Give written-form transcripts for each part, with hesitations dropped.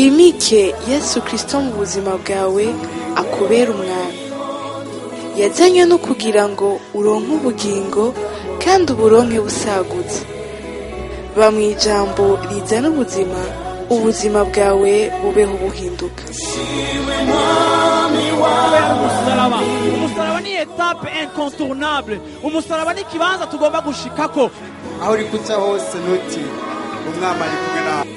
wimike Yesu Kristo mu buzima bwawe akubera umwami. Yazanywe no kugira ngo uronke ubugingo kandi uburonke busagutse. Ba mu ijambo rizana ubuzima, ubuzima bwawe bubeho buhinduka. Umusaraba ni etape incontournable. Umusaraba ni kibanza tugomba gushikako. Aho uri kuca hose nuti umwami ari kumwe nawe.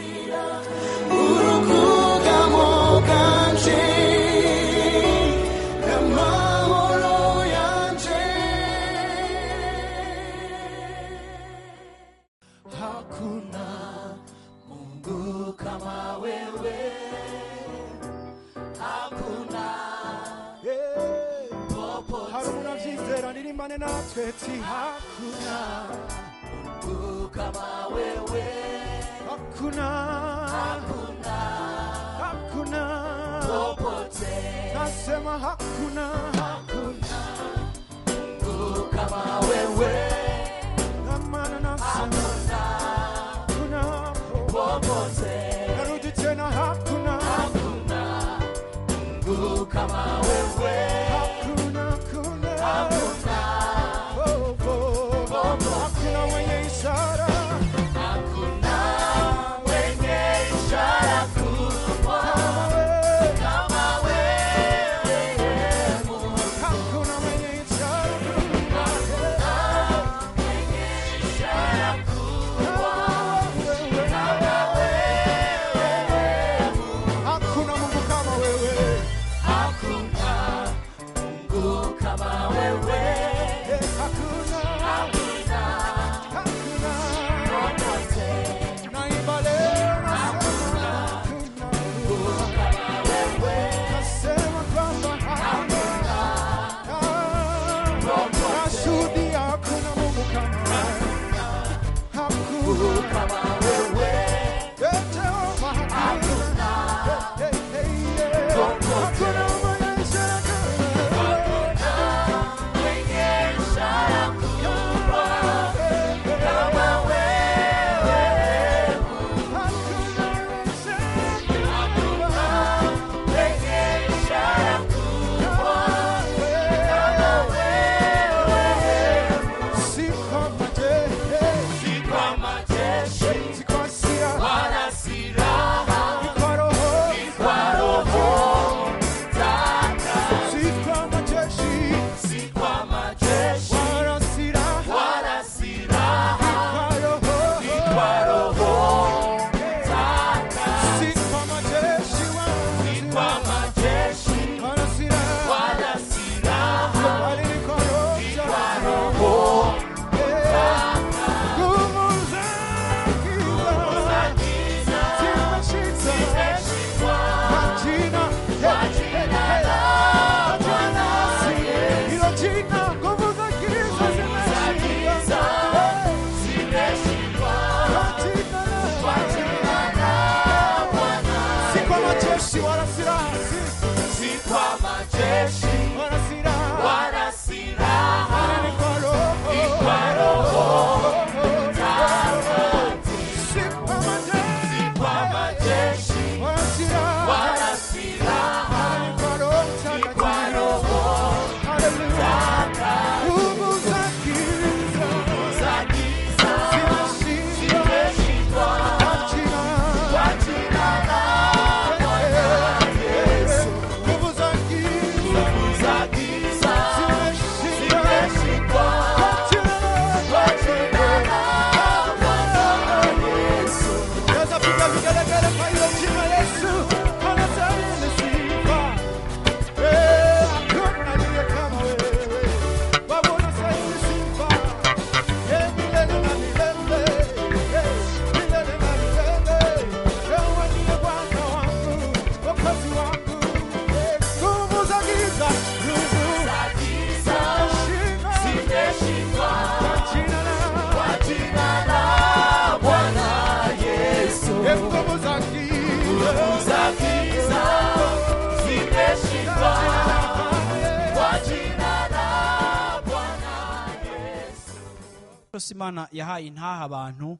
Imana yahaye intaha abantu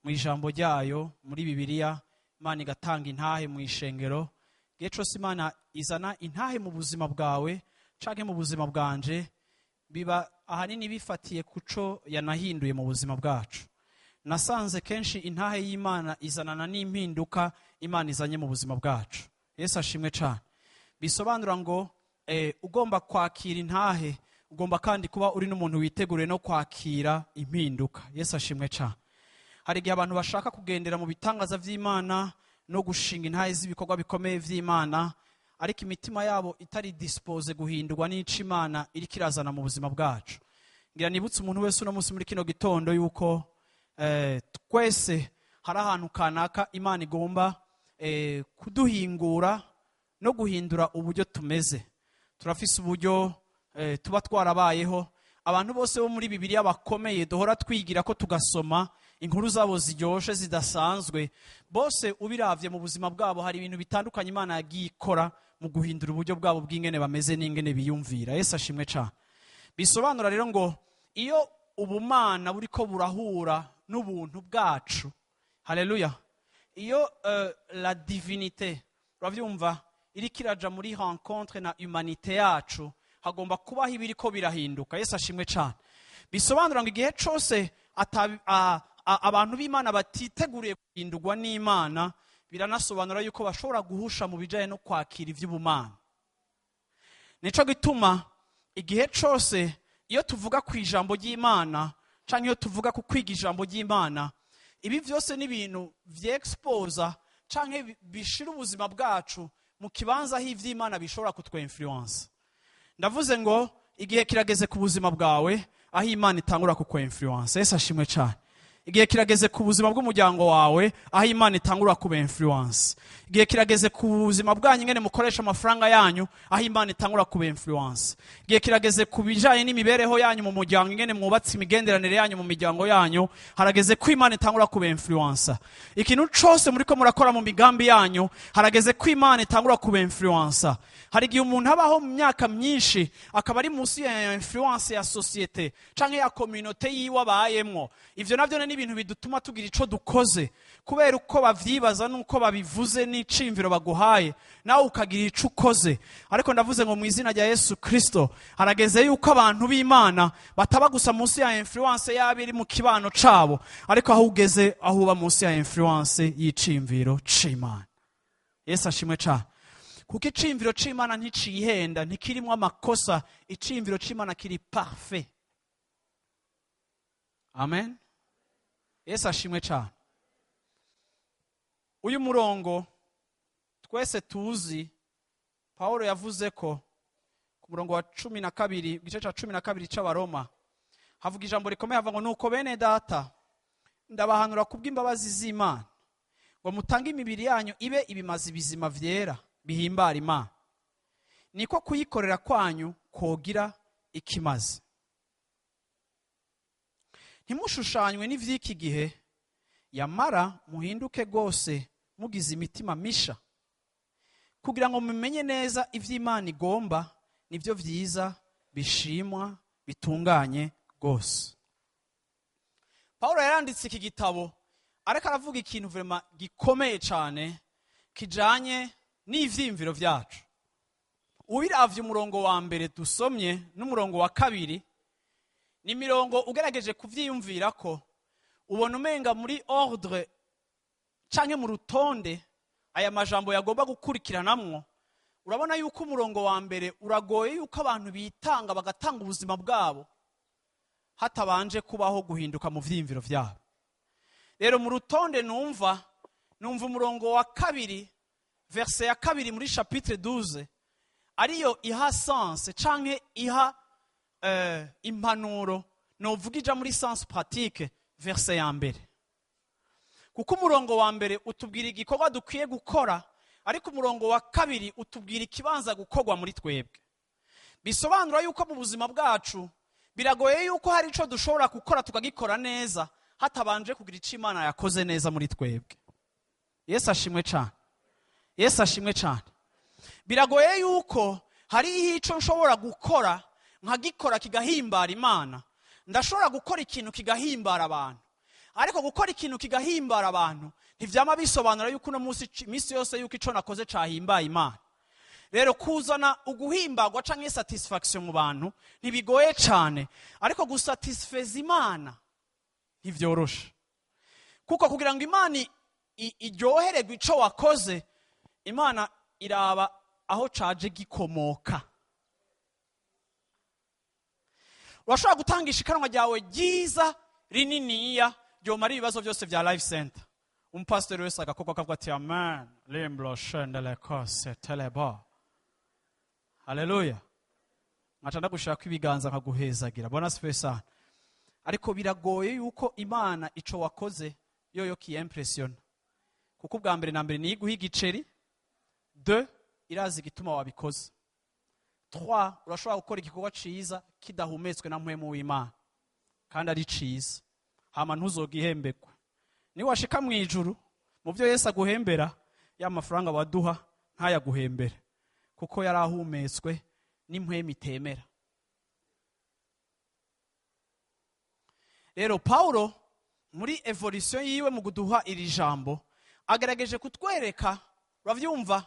mu ijambo ryayo muri Bibiliya. Imana igatanga intahe mu ishengero. Igihe cyose Imana izana intahe mu buzima bwawe canke mu buzima bwanje, biba ahanini bifatiye kuco yanahinduye mu buzima bwacu. Nasanze kenshi intahe y'Imana izanana n'impinduka Imana izanye mu buzima bwacu. Yesu ashimwe cyane. Bisobanura ngo ugomba kwakira intahe, ugomba kandi kuba uri n'umuntu witeguriye no kwakira impinduka. Yesu ashimwe cyane. Hari igihe abantu bashaka kugendera mu bitangaza vy'Imana no gushinga intahe z'ibikorwa bikomeye vy'Imana, ariko imitima yabo itari dispose guhindurwa n'ico Imana iriko irazana mu buzima bwacu. Ngira nibutse umuntu wese uno munsi muri kino gitondo yuko twese hari ahantu kanaka Imana igomba kuduhingura no guhindura uburyo tumeze. Turafise uburyo tuba twarabayeho. Abantu bose bo muri Bibiliya bakomeye duhora twigira ko tugasoma inkuru zabo ziryoshe zidasanzwe, bose ubiravye mu buzima bwabo hari ibintu bitandukanye Imana yagiye ikora mu guhindura uburyo bwabo bw'ingene bameze n'ingene biyumvira. Yesu ashimwe cyane. Bisobanura rero ngo iyo ubumana buriko burahura n'ubuntu bwacu, haleluya, iyo la divinité uravyumva iriko iraja muri rencontre na humanité yacu, hagomba kubaho ibiriko birahinduka. Yesu ashimwe cyane. Bisobanura ngo igihe cyose abantu b'Imana batiteguriye guhindurwa n'Imana, biranasobanura yuko bashobora guhusha mu bijanye no kwakira ivy'ubumana. Nico gituma igihe cyose iyo tuvuga ku ijambo ry'Imana canke iyo tuvuga ku kwiga ijambo ry'Imana, ibi vyose ni ibintu vyexposa canke bishira ubuzima bwacu mu kibanza aho ivy'Imana bishobora kutwinfluence. Ndavuze ngo igihe kirageze ku buzima bwawe aho Imana itangura kukwenfluence. Yesu ashimwe cyane. Igihe kirageze ku buzima bw'umuryango wawe aho Imana itangura kuba influence. Igihe kirageze ku buzima bwanyu ngene mukoresha amafaranga yanyu aho Imana itangura kuba influence. Igihe kirageze ku bijanye n'imibereho yanyu mu muryango ngene mwubatse imigenderanire yanyu mu miryango yanyu, harageze ko Imana itangura kuba influence. Ikintu cyose muriko murakora mu migambi yanyu, harageze ko Imana itangura kuba influence. Hari igihe umuntu abaho mu myaka myinshi akaba ari munsi ya influence ya societe canke ya communauté yiwe abayemwo. Ivyo navyo ni ibintu bidutuma tugira ico dukoze kubera uko bavyibaza nuko babivuze n'icimviro baguhaye, nawe ukagira ico ukoze. Ariko ndavuze ngo mu izina rya Yesu Kristo harageze yuko abantu b'Imana bataba gusa munsi ya influence y'abiri mu kibano cabo, ariko aho ugeze aho uba munsi ya influence y'icimviro c'Imana. Yesu ashimwe cyane. Kuko icimviro c'Imana nticihenda, ntikirimwo amakosa. Icimviro c'Imana kiri parfait. Amen. Yesu ashimwe cyane. Uyu murongo twese tuzi Paulo yavuze ko ku murongo wa 12 igice ca 12 c'Abaroma havuga ijambo rikomeye, havuga ngo nuko bene data ndabahanura kubw'imbabazi z'Imana ngo mutange imibiri yanyu ibe ibimazi bizima vyera bihimbara Imana, niko kuyikorera kwanyu kogira ikimazi. Ntimushushanywe n'ivy'iki gihe, yamara muhinduke gose mugize imitima misha, kugira ngo mumenye neza ivy'Imana igomba nivyo vyiza bishimwa bitunganye gose. Paulo yaranditse iki gitabo ariko aravuga ikintu vraiment gikomeye cyane kijanye n'ivyimviro vyacu. Ubiravye umurongo wa mbere dusomye n'umurongo wa kabiri, ni mirongo ugerageje kuvyiyumvira ko ubona umenga muri ordre canke mu rutonde aya majambo yagomba gukurikiranamwo. Urabona yuko umurongo wa mbere uragoye yuko abantu bitanga bagatanga ubuzima bwabo hatabanje kubaho guhinduka mu vyimviro vyabo. Rero mu rutonde numva umurongo wa kabiri verse ya kabiri muri chapitre 12 ariyo iha sens canke iha impanuro novuga ija muri sens pratique verse ya mbere. Kuko umurongo wa mbere utubwira igikorwa dukwiye gukora, ariko umurongo wa kabiri utubwira ikibanza gukorwa muri twebwe. Bisobanura yuko mu buzima bwacu biragoye yuko hari ico dushobora gukora tukagikora neza hatabanje kugira ico Imana yakoze neza muri twebwe. Yesu ashimwe cyane. Yesu ashimwe cyane. Biragoye yuko hari ico nshobora gukora nkagikora kigahimbara Imana. Ndashobora gukora ikintu kigahimbara abantu, ariko gukora ikintu kigahimbara abantu ntivyama bisobanura yuko uno munsi iminsi yose yuko ico nakoze cahimbaye Imana. Rero kuzana uguhimbagwa canke satisfaction mu bantu ntibigoye cane, ariko gusatisfeza Imana ntivyoroshe. Kuko kugira ngo Imana iryohererwe ico wakoze, Imana iraba aho caje gikomoka. Urashobora gutangisha ikanwa ryawe ryiza rininiya ryomara ibibazo byose vya Life Center. Umupasiteri wese agakoko akavuga ati amen, limblo shendele kose teleba. Haleluya. Ngaca ndagushaka ibiganza nkaguhezagira. Bona sife sana. Ariko biragoye yuko Imana ico wakoze yoyo ki impression. Kuko ubwa mbere na mbere ni guha igiceri. 2 irazi igituma wabikoze. 3 urashobora gukora igikorwa ciza kidahumetswe na mpwemu w'Imana kandi ari ciza, hama ntuzogihembekwe. Ni washika mu ijuru mu byo Yesu aguhembera, ya mafaranga waduha ntayaguhembere kuko yarahumetswe n'impwemu itemera. Rero Paulo muri evolution yiwe mu guduha iri jambo agerageje kutwereka, uravyumva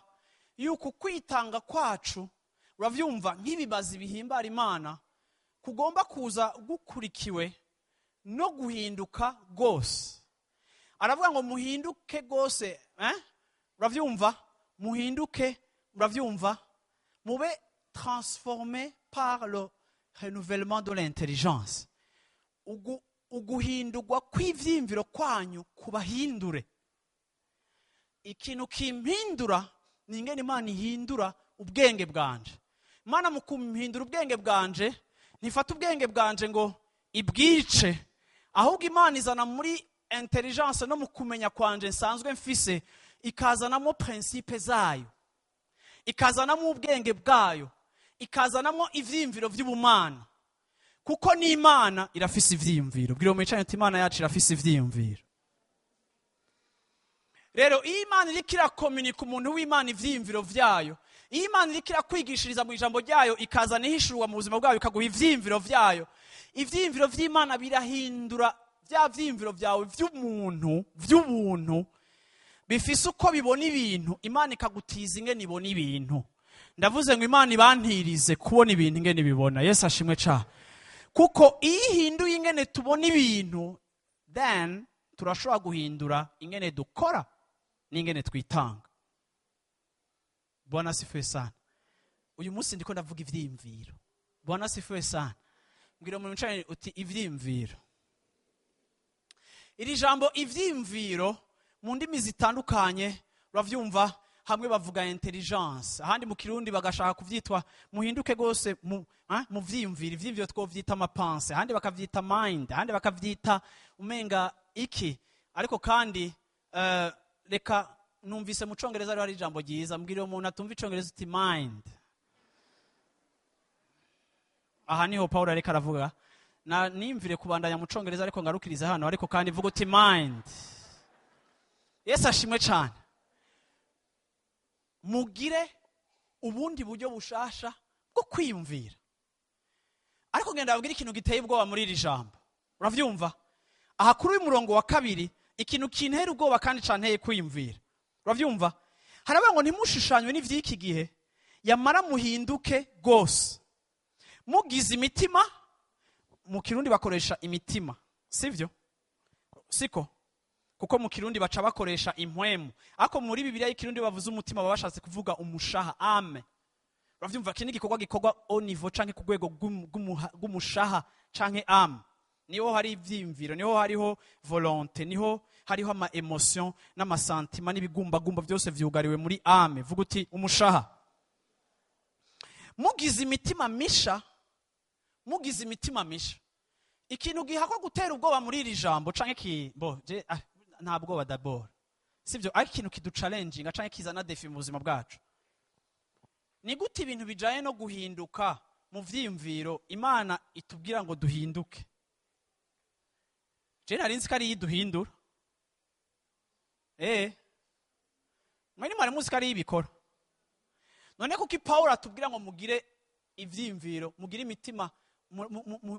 yuko kwitanga kwacu, uravyumva nk'ibibazi bihimbara Imana, kugomba kuza gukurikiwe no guhinduka gose. Aravuga ngo muhinduke gose, uravyumva, muhinduke, uravyumva, mube transformé par le renouvellement de l'intelligence. Uguhindurwa kw'ivyimviro kwanyu kubahindure. Ikintu kimpindura ni ingene Imana ihindura ubwenge bwanje. Imana mu kumpindura ubwenge bwanje ntifata ubwenge bwanje ngo ibwice, ahubwo Imana izana muri intelligence no mu kumenya kwanje nsanzwe mfise, ikazanamo principe zayo, ikazanamo ubwenge bwayo, ikazanamo ivyimviro vy'ubumana. Kuko ni Imana irafise ivyimviro. Bwira umwicanye ati Imana yacu irafise ivyimviro. Rero iyo Imana iriko irakomunika umuntu w'Imana ivyimviro vyayo, iyo Imana iriko irakwigishiriza mu ijambo ryayo, ikazana ihishurwa mu buzima bwayo, ikaguha ivyimviro vyayo, ivyimviro vy'Imana birahindura vya vyimviro vyawe vy'ubuntu bifise uko bibona ibintu. Imana ikagutiza ingene ibona ibintu. Ndavuze ngo Imana ibantirize kubona ibintu ingene bibona. Yesu ashimwe cyane. Kuko iyo ihinduye ingene tubona ibintu, then turashobora guhindura ingene dukora n'ingene twitanga. Bwana sifiwe sana. Uyu munsi ndiko ndavuga ivyimviro. Bwana sifiwe sana. Mbwira mu ncane uti ivyimviro. Iri jambo ivyimviro mu ndimi zitandukanye uravyumva, hamwe bavuga intelligence, ahandi mu Kirundi bagashaka kuvyitwa muhinduke gose mu vyimviro. Ivyimviro twovyita amapense, ahandi bakavyita mind, ahandi bakavyita umenga iki. Ariko kandi reka numvise mu Congereza ari ijambo ryiza. Mbwira umuntu atumva Icongereza uti mind. Aha niho Paulo areka aravuga, na nimvire kubandanya mu Congereza ariko ngarukiriza hano, ariko kandi vuga uti mind. Yesu ashimwe cyane. Mugire ubundi buryo bushasha bwo kwiyumvira. Ariko ngenda abwira ikintu giteye ubwoba muri iri jambo. Uravyumva? Aha kuri uyu murongo wa 2 ikintu kintera ubwoba kandi canteye kwiyumvira. Uravyumva? Haravuga ngo ntimushishanywe n'ivyiki gihe, yamara muhinduke gose. Mugize imitima, mu Kirundi bakoresha imitima, sivyo? Siko? Kuko mu Kirundi baca bakoresha impwemu. Ako muri Bibiliya y'Ikirundi bavuze umutima babashatse kuvuga umushaha, ame. Uravyumva kini gikorwa gikorwa au niveau canke ku rwego rw'umushaha canke ame. Niho hari ivyimviro, niho hariho volonté, niho hariho ama emotion n'amasentima n'ibigumbagumba byose vyugariwe muri ame. Vuga uti umushaha. Mugize imitima misha, mugize imitima misha. Ikintu gihakwa gutera ubwoba muri iri jambo canke nta bwoba d'abord, sivyo? Ari ikintu kiduchallenginga canke kizana defi mu buzima bwacu. Ni gute ibintu bijaye no guhinduka mu vyimviro Imana itubwira ngo duhinduke? Je narinzi ko ari yiduhindura. Mwari muzi ko ari yibikora. None kuko Paulo atubwira ngo mugire ivyimviro, mugire imitima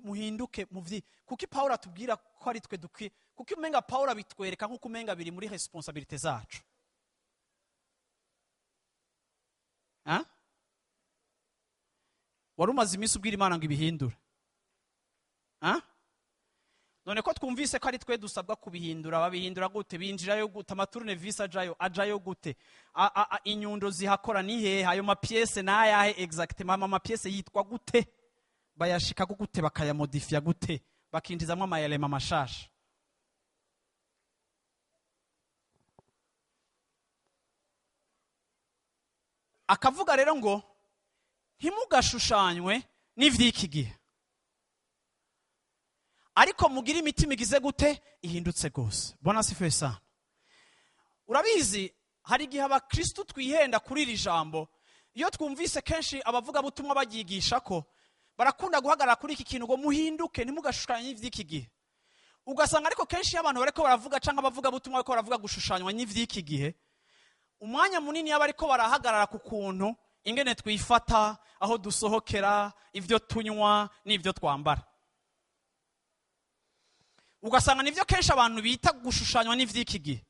muhinduke muvyi kuko Paulo atubwira ko ari twe dukwiye kuko umenga Paulo abitwereka nkuko umenga biri muri responsabilité zacu. Wari umaze iminsi ubwira Imana ngo ibihindure. None ko twumvise ko ari twe dusabwa kubihindura, babihindura gute? Binjirayo gute? Amaturnevis ajayo gute? Inyundo zihakora ni hehe? Ayo mapiese nayahe exactement? Amapiese yitwa gute? Bayashika gute? Bakayamodifia gute? Bakinjizamwo amayelema mashasha. Akavuga rero ngo ntimugashushanywe n'ivy'iki gihe, ariko mugira imitima igize gute? Ihindutse gose. Bona sifiwe sana. Urabizi hari igihe abakristo twihenda kuri iri jambo, iyo twumvise kenshi abavuga butumwa bagigisha ko barakunda guhagarara kuri iki kintu ngo muhinduke ntimugashushanywe n'ivy'iki gihe. Ugasanga ariko kenshi abantu bariko baravuga canke abavuga butumwa bariko baravuga gushushanywa n'ivy'iki gihe, umwanya munini y'abariko barahagarara ku kuntu ingene twifata, aho dusohokera, ivyo tunywa n'ivyo twambara. Ugasanga nivyo kenshi abantu bita gushushanywa n'ivy'iki gihe.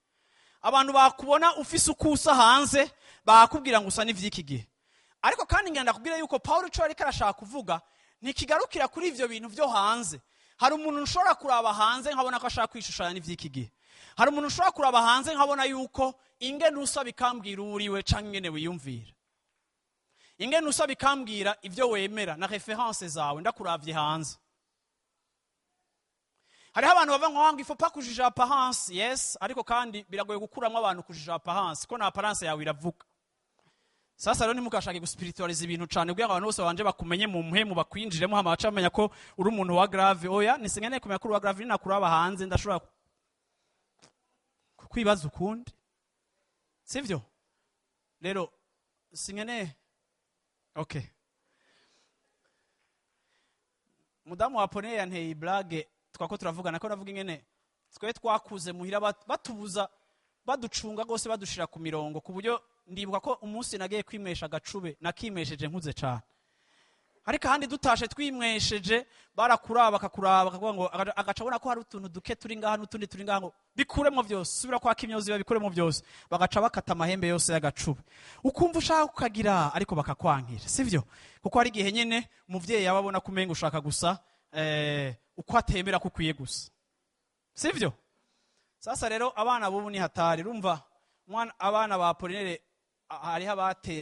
Abantu bakubona ufise ukusa hanze bakubwira ngo usa n'ivy'iki gihe. Ariko kandi ngenda kubwira yuko Paulo cyo ariko arashaka kuvuga ntikigarukira kuri ivyo bintu vyo hanze. Hari umuntu ushobora kuraba hanze nkabona ko ashaka kwishushanya n'ivy'iki gihe. Hari umuntu ushobora kuraba hanze nkabona yuko ingene usa bikambwira uriwe canke ingene wiyumvira. Ingene usa bikambwira ivyo wemera na reference zawe ndakuravye hanze. Hariho abantu bava ngo il faut pas kujija apparence. Yes, ariko kandi biragoye gukuramwo abantu kujija apparence ko na apparence yawe iravuga. Sasa rero nimukashaka guspiritualize ibintu cyane kugira ngo abantu bose banje bakumenye mu muhemu bakwinjiremo hama baca bamenya ko uri umuntu wa grave. Oya nisengene kumenya ko uri wa grave nakuraba hanze ndashobora kwibaza ukundi. Sivyo? Rero singene okay. Mudamu wa Pone yanteye blague twako turavugana ko navuga ingene twe twakuze muhira batubuza baducunga gose badushira ku mirongo ku buryo ndibuka ko umunsi nagiye kwimwesha gacube nakimesheje nkuze cyane. Ariko handi dutashe twimwesheje barakuraba bakakuraba bakavuga ngo agacabona ko hari utuntu duke turi ngaha n'utundi turi ngaha ngo bikuremo byose subira kwa kimyozi babikuremo byose bagaca bakata amahembe yose y'agacube ukumva ushaka kukagira ariko bakakwankira sivyo kuko hari gihe nyene umuvyeyi yababona kumenga ushaka gusa uko atembera kukwiye gusa sivyo. Sasa rero abana bubu ni hatari rumva mwana abana ba Apolinere hari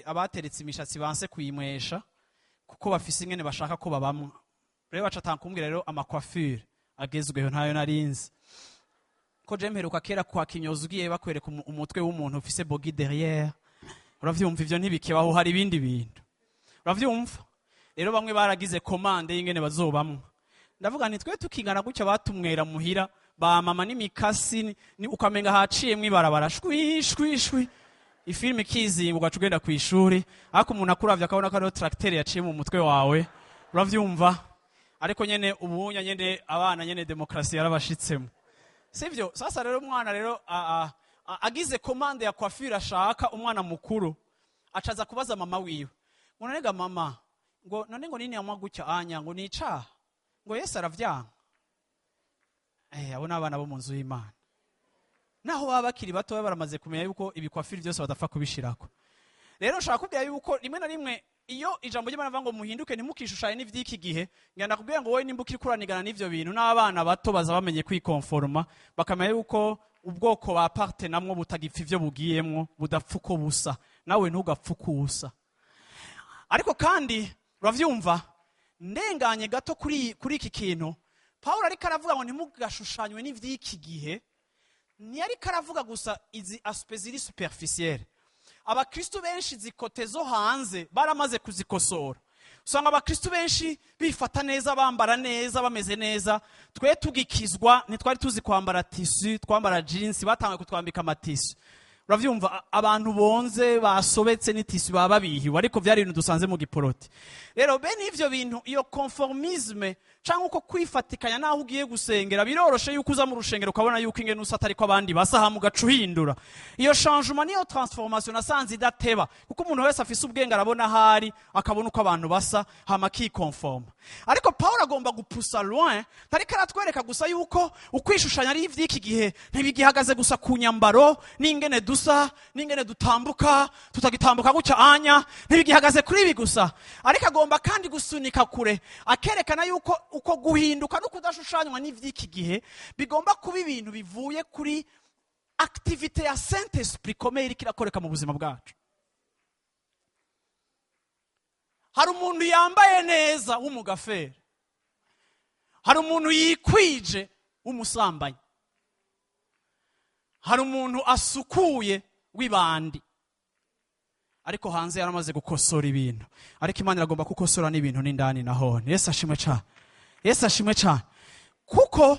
abateretse imishatsi banse kuyimwesha kuko bafise ingene bashaka ko babamwa. Rero bacatanga kumbwira rero amacoiffure agezweho ntayo narinzi ko je mperuka kera kwa kinyozi ugiye bakwereka umutwe w'umuntu ufise bogi derrière. Uravyumva ivyo ntibikebaho hari ibindi bintu uravyumva. Rero bamwe baragize commande y'ingene bazobamwa. Ndavuga nti twe tukingana gutya batumwera muhira ba mama n'imikasi ni ukamenga haciye mwibarabara shwi ifilme kizimba ugacugenda ku ishuri ariko umuntu akuravye akabona ko ari tracteur yaciye mu mutwe wawe uravyumva. Ariko nyene ubunya nyene abana nyene demokrasi yarabashitsemo sivyo. Sasa rero umwana rero agize commande ya coiffure ashaka umwana mukuru acaza kubaza mama wiwe ngo nonega mama ngo none ngo nini yamwa gutya anya ngo nica ngo Yesu aravyanga. Abona abana bo mu nzu y'Imana naho baba bakiri bato baramaze kumenya yuko ibikwafiri byose badapfa kubishirako. Rero nshaka kubwira yuko rimwe na rimwe iyo ijambo ry'Imana avuga ngo muhinduke ntimukishushanye n'ivy'iki gihe ngenda kubwira ngo wowe nimba ukiri kuranigana n'ivyo bintu n'abana bato baza bamenye kwikonforma bakamenya yuko ubwoko ba parte namwe butagipfa ivyo bugiyemwo budapfa uko busa nawe ntugapfa uko usa. Ariko kandi uravyumva ndenganye gato kuri iki kintu Paulo ariko aravuga ngo ntimugashushanywe n'ivy'iki gihe ni ariko aravuga gusa izi aspects ziri superficielle. Abakristo benshi zikote zo hanze baramaze kuzikosora. Usanga abakristo benshi bifata neza bambara neza bameze neza twe tugikizwa ntitwari tuzi kwambara tissu twambara jeans batangiye kutwambika amatisi. Uravyumva abantu bonze basobetse n'itisi baba bihiwe ariko vyari ibintu dusanze mu giporoti. Rero bene ivyo bintu iyo conformisme canke uko kwifatikanya naho ugiye gusengera biroroshe yuko uza mu rushengero ukabona yuko ingene usa atari ko abandi basa ha mugacuhindura. Iyo changement niyo transformation nasanze idateba kuko umuntu wese afise ubwenge arabona hari akabona uko abantu basa hama ki conform. Ariko Pawulo agomba gupusa loin, tariko aratwereka gusa yuko ukwishushanya ari ivy'iki gihe ntibigihagaze gusa ku nyambaro n'ingene dusa n'ingene dutambuka tutagitambuka gutya anya, ntibigihagaze kuri ibi gusa, ariko agomba kandi gusunika kure akerekana yuko uko guhinduka no kudashushanywa n'ivy'iki gihe bigomba kuba ibintu bivuye kuri activité ya Saint Esprit ikomeye iriko irakoreka mu buzima bwacu. Hari umuntu yambaye neza w'umugaferi, hari umuntu yikwije w'umusambanyi, hari umuntu asukuye w'ibandi, ariko hanze yaramaze gukosora ibintu, ariko Imana iragomba gukosora n'ibintu n'indani nahone. Yesu ashimwe cyane, Yesu ashimwe cyane, kuko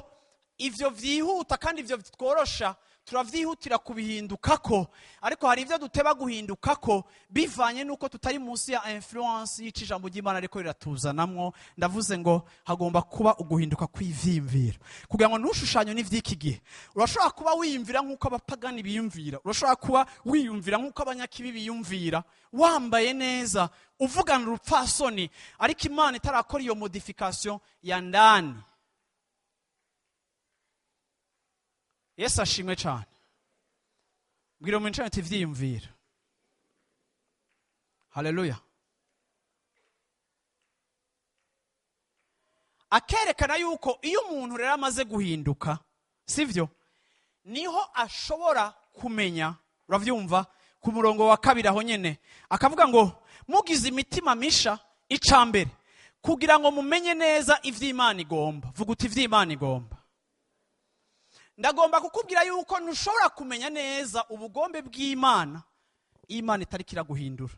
ivyo vyihuta kandi ivyo tworosha turavyihutira kubihindukako, ariko hari ivyo duteba guhindukako bivanye nuko tutari munsi ya influence y'ijambo ry'Imana ariko riratuzanamwo. Ndavuze ngo hagomba kuba uguhinduka kw'ivyimviro kugira ngo ntushushanye n'ivy'iki gihe. Urashobora kuba wiyumvira nk'uko abapagani biyumvira, urashobora kuba wiyumvira nk'uko abanyakibi biyumvira, wambaye neza uvugana urupfasoni, ariko Imana itarakora iyo modification ya ndani. Yesu ashimwe cyane. Bwira mu internet ivyiyumvira. Haleluya. Akerekana yuko iyo umuntu rero amaze guhinduka, sivyo, niho ashobora kumenya, uravyumva ku murongo wa 2 aho nyene akavuga ngo mugize imitima misha icambere kugira ngo mumenye neza ivy'Imana igomba. Vuga uti ivy'Imana igomba. Ndagomba kukubwira yuko ntushobora kumenya neza ubugombe bw'Imana Imana itariko iraguhindura.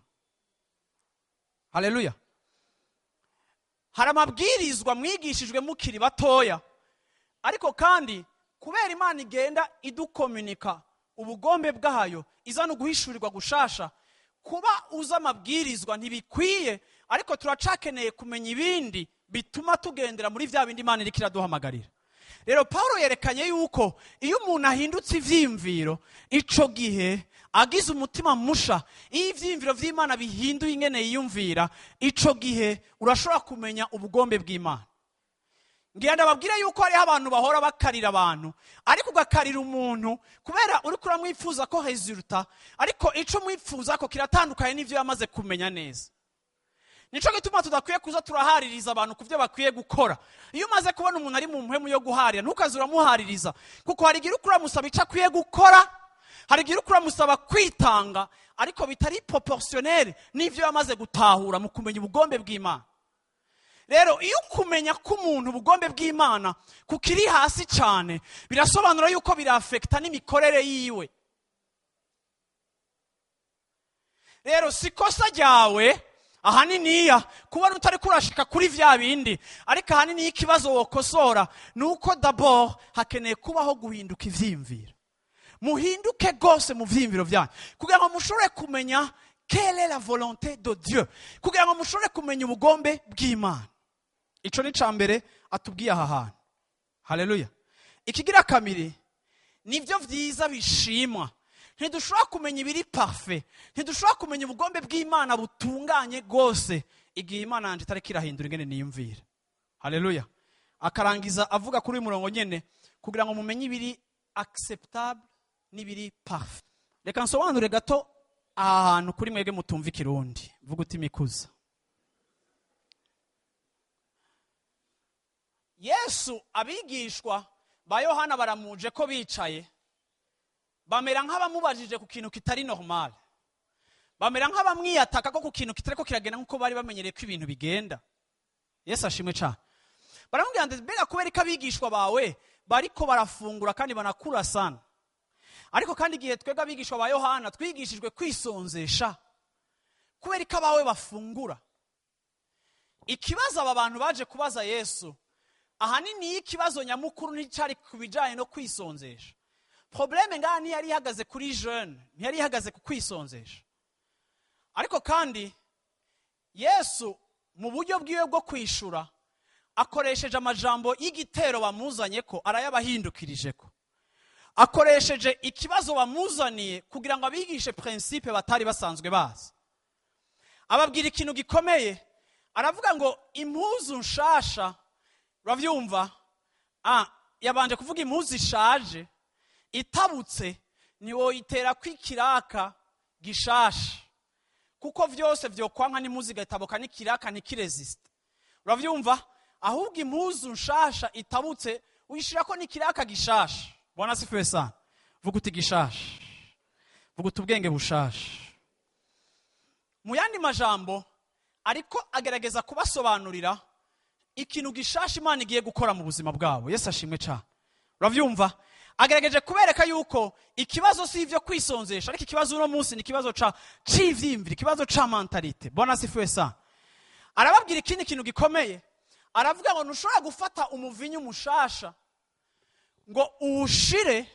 Haleluya. Hari amabwirizwa mwigishijwe mukiri batoya, ariko kandi kubera Imana igenda idukomunika ubugombe bwayo, izana uguhishurirwa gushasha, kuba uza amabwirizwa ntibikwiye, ariko turacakeneye kumenya ibindi bituma tugendera muri vya bindi Imana iriko iraduhamagarira. Rero Paulo yerekanye yuko iyo umuntu ahindutse ivyimviro, ico gihe agize umutima musha, iyo ivyimviro vy'Imana bihinduye ingene yiyumvira, ico gihe urashobora kumenya ubugombe bw'Imana. Ngira ndababwire yuko hariho abantu bahora bakarira abantu, ariko ugakarira umuntu kubera uri kuramwifuza ko resultat, ariko ico mwipfuza ko kiratandukanye n'ivyo yamaze kumenya neza. Nico gituma tudakwiye kuza turahaririza abantu kuvyo bakwiye gukora. Iyo umaze kubona umuntu ari mu mpemu yo guharira, ntukazura muhaririza, kuko hari igihe ukura musaba ico akwiye gukora, hari igihe ukura musaba kwitanga, ariko bitari proportionnel n'ivyo yamaze gutahura mu kumenya ubugombe bw'Imana. Rero iyo kumenya ko umuntu ubugombe bw'Imana kukiri hasi cyane, birasobanura yuko birafekta n'imikorere yiwe. Rero sikosa ryawe ahaniniya kubona utari kurashika kuri vya bindi, ariko ahanini ikibazo wokosora nuko d'abord hakeneye kubaho guhinduka ivyimviro. Muhinduke gose mu vyimviro vyanyu kugira ngo mushobore kumenya quelle est la volonté de Dieu, kugira ngo mushobore kumenya ubugombe bw'Imana. Ico ni cambere atubwiye aha hantu. Haleluya. Ikigira kabiri, nivyo vyiza bishimwa. Ntidushobora kumenya ibiri parfait, ntidushobora kumenya ubugombe bw'Imana butunganye gose igihe Imana yanje itariko irahindura ingene niyumvira. Haleluya. Akarangiza avuga kuri murongo nyene kugira ngo mumenye ibiri acceptable n'ibiri parfait. Reka nsobanure gato ahantu kuri mwege mutumva ikirundi. Vuga uti mikuza. Yesu abigishwa ba Yohana baramuje ko bicaye, bamera nk'abamubajije ku kintu kitari normal, bamera nk'abamwiyataka ko ku kintu kitariko kiragenda nkuko bari bamenyereye ko ibintu bigenda. Yesu ashimwe cyane. Baramubwira ngo mbega kubera ko abigishwa bawe bariko barafungura kandi banakura sana, ariko kandi igihe twebwe abigishwa ba Yohana twigishijwe kwisonzesha, kubera ko abawe bafungura. Ikibazo aba bantu baje kubaza Yesu ahanini ikibazo nyamukuru n'icari kubijanye no kwisonzesha. Probleme ngaha ntiyari ihagaze kuri jeune, ntiyari ihagaze ku kwisonzesha, ariko kandi Yesu mu buryo bwiwe bwo kwishura akoresheje amajambo y'igitero bamuzanye ko arayabahindukirije ko, akoresheje ikibazo bamuzaniye kugira ngo abigishe principe batari basanzwe bazi. Ababwira ikintu gikomeye, aravuga ngo impuzu nshasha, uravyumva? Yabanje kuvuga impuzu ishaje itabutse niwoyitera kw'ikiraka gishasha, kuko vyose vyokwanka n'impuzu igatabuka n'ikiraka ntikiresiste. Uravyumva? Ahubwo impuzu nshasha itabutse uyishirako n'ikiraka gishasha. Bwana asifiwe sana. Vuga uti gishasha, vuga uti ubwenge bushasha. Mu yandi majambo ariko agerageza kubasobanurira ikintu gishasha Imana igiye gukora mu buzima bwabo. Yesu ashimwe cyane. Uravyumva? Agerageje kubereka yuko ikibazo si ivyo kwisonzesha, ariko ikibazo uno munsi ni ikibazo c'ivyimviro, ikibazo ca mentalite. Bwana asifiwe sana. Arababwira ikindi kintu gikomeye, aravuga ngo ntushobora gufata umuvinyu mushasha ngo uwushire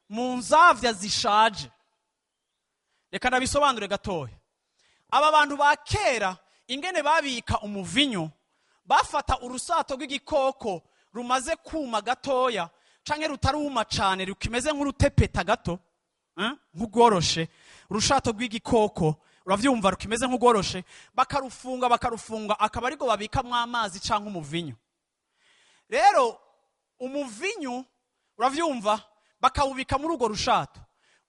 mu nzavya zishaje. Reka ndabisobanure gatoya. Aba bantu ba kera ingene babika umuvinyu, bafata urusato rw'igikoko rumaze kuma gatoya canke rutaruma cane rukimeze nk'urutepeta gato, nk'ugoroshe, urushato rw'igikoko, uravyumva, rukimeze nk'ugoroshe, bakarufunga akaba ariko babikamwo amazi canke umuvinyu. Rero umuvinyu, uravyumva, bakawubika muri urwo rushato.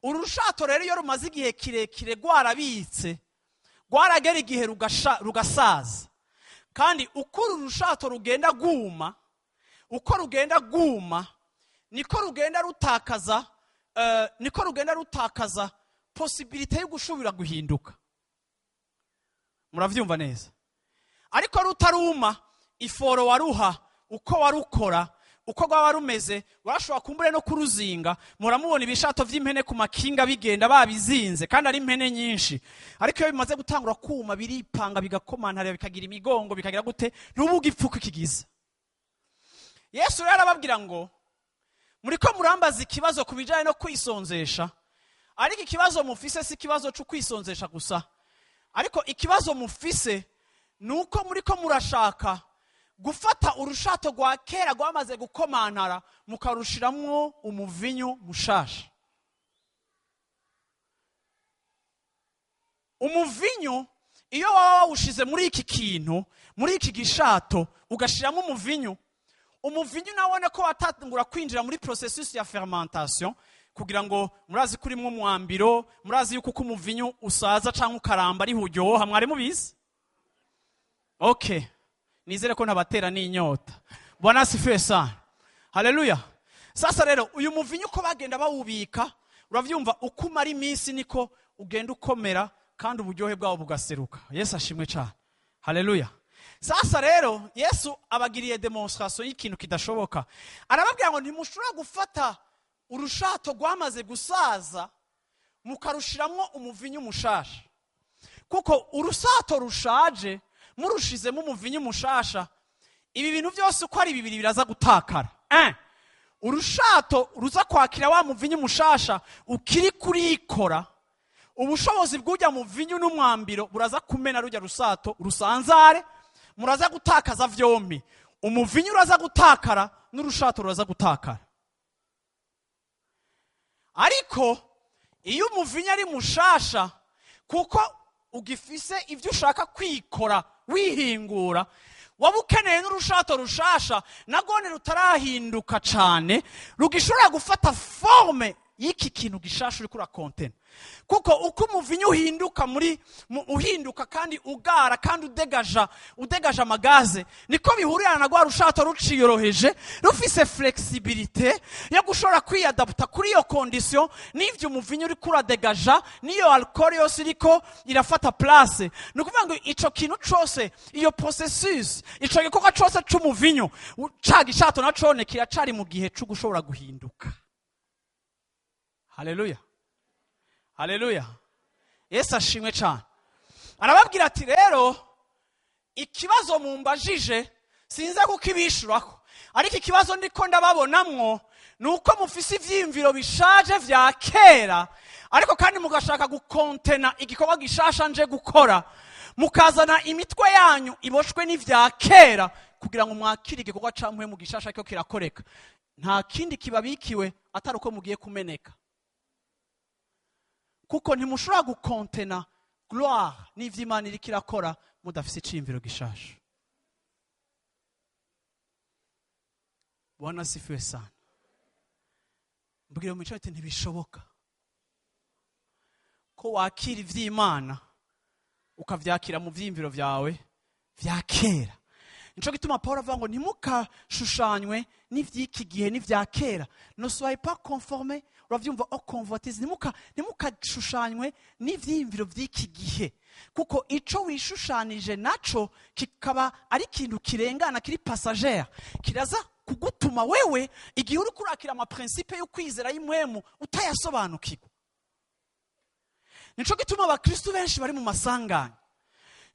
Urushato rero iyo rumaze igihe kirekire rwarabitse, rwaragera igihe rugasaza. Kandi uko uru rushato rugenda guma, niko rugenda rutakaza possibility yo gushobora guhinduka. Muravyumva neza? Ariko rutaruma, iforo waruha, uko warukora, uko rwaba rumeze, warashobora kumbure no kuruzinga. Muramubona ibishato vy'impene ku makinga bigenda babizinze, kandi ari impene nyinshi. Ariko iyo bimaze gutangura kuma, biripanga, bigakomantara, bikagira imigongo, bikagira gute, n'ubuga ipfuko ikigiza. Yesu rero arababwira ngo muriko murambaza ikibazo kubijanye no kwisonzesha, ariko ikibazo mufise si ikibazo cyo kwisonzesha gusa, ariko ikibazo mufise nuko muriko murashaka gufata urushato rwa kera rwamaze gukomantara mukarushiramwo umuvinyu mushasha. Umuvinyu iyo waba wawushize muri iki kintu, muri iki gishato, ugashiramo umuvinyu nabone ko watangura kwinjira muri processus ya fermentation, kugira ngo murazi kuri mwo mwambiro, murazi yuko uko umuvinyu usaza canke ukaramba ari huryoha, mwari mubizi? Okay, nizere ko ntabatera n'inyota. Bwana asifiwe sana. Haleluya. Sasa rero uyu muvinyu ko bagenda bawubika, uravyumva, uko umara iminsi niko ugenda ukomera kandi uburyohe bwawo bugaseruka. Yesu ashimwe cyane. Haleluya. Sasa rero Yesu abagiriye demonstration y'ikintu kidashoboka. Arababwira ngo ntimushobora gufata urushato rwamaze gusaza mukarushiramwo umuvinyu mushasha, kuko urusato rushaje murushizemo umuvinyu mushasha, ibi bintu byose uko ari bibiri biraza gutakara. Urushato ruza kwakira wa muvinyu mushasha ukiri kurikora, ubushobozi bw'ujya mu vinyu n'umwambiro buraza kumena rujya rusato rusanzare, muraza gutakaza vyombi. Umuvinyu uraza gutakara n'urushato ruraza gutakara. Ariko iyo umuvinyu ari mushasha, kuko ugifise ivyo ushaka kwikora wihingura, waba ukeneye n'urushato rushasha nagone rutarahinduka cane, rugishobora gufata forme y'iki kintu gishasha uri kura content. Kuko uko umuvinyu uhinduka kandi ugara kandi udegaja amagaze, niko bihurira na gwa rushato ruciyoroheje, rufise flexibilité yo gushobora kwiyadapta kuri iyo condition, n'ivyo umuvinyu uri kuradegaja, niyo alcool yose iriko irafata place. Nukuvuga ngo ico kintu cose, iyo processus, ico gikorwa cose c'umuvinyu, ca gishato nacone kiracari mu gihe cyo gushobora guhinduka. Haleluya. Haleluya. Yesu ashimwe cyane. Arababwira ati rero ikibazo mumbajije sinze kukibishurako, ariko ikibazo ndiko ndababonamwo nuko mufise ivyimviro bishaje vya kera, ariko kandi mugashaka gukontena igikorwa gishasha nje gukora, mukazana imitwe yanyu iboshwe n'ivya kera kugira ngo mwakire igikorwa camwe mu gishasha cyo kirakoreka. Nta kindi kibabikiwe atari uko mugiye kumeneka, kuko ntimushobora gukontena gloire n'ivy'Imana iriko irakora mudafise iciyumviro gishasha. Bwana asifiwe sana. Mbwira mu mico ati ntibishoboka ko wakira ivy'Imana ukavyakira mu vyiyumviro vyawe vya kera. Nico gituma Paulo avuga ngo ntimukashushanywe n'ivy'iki gihe n'ivya kera. Ne soyez pas conformés, uravyumva, au convoitise. Ntimukashushanywe n'ivyiyumviro vy'iki gihe. Kuko ico wishushanije naco kikaba ari ikintu kirengana, kiri passager. Kiraza kugutuma wewe igihe uri kurakira ama principe yo kwizera y'imwemu utayasobanukirwa. Nico gituma abakristo benshi bari mu masanganya.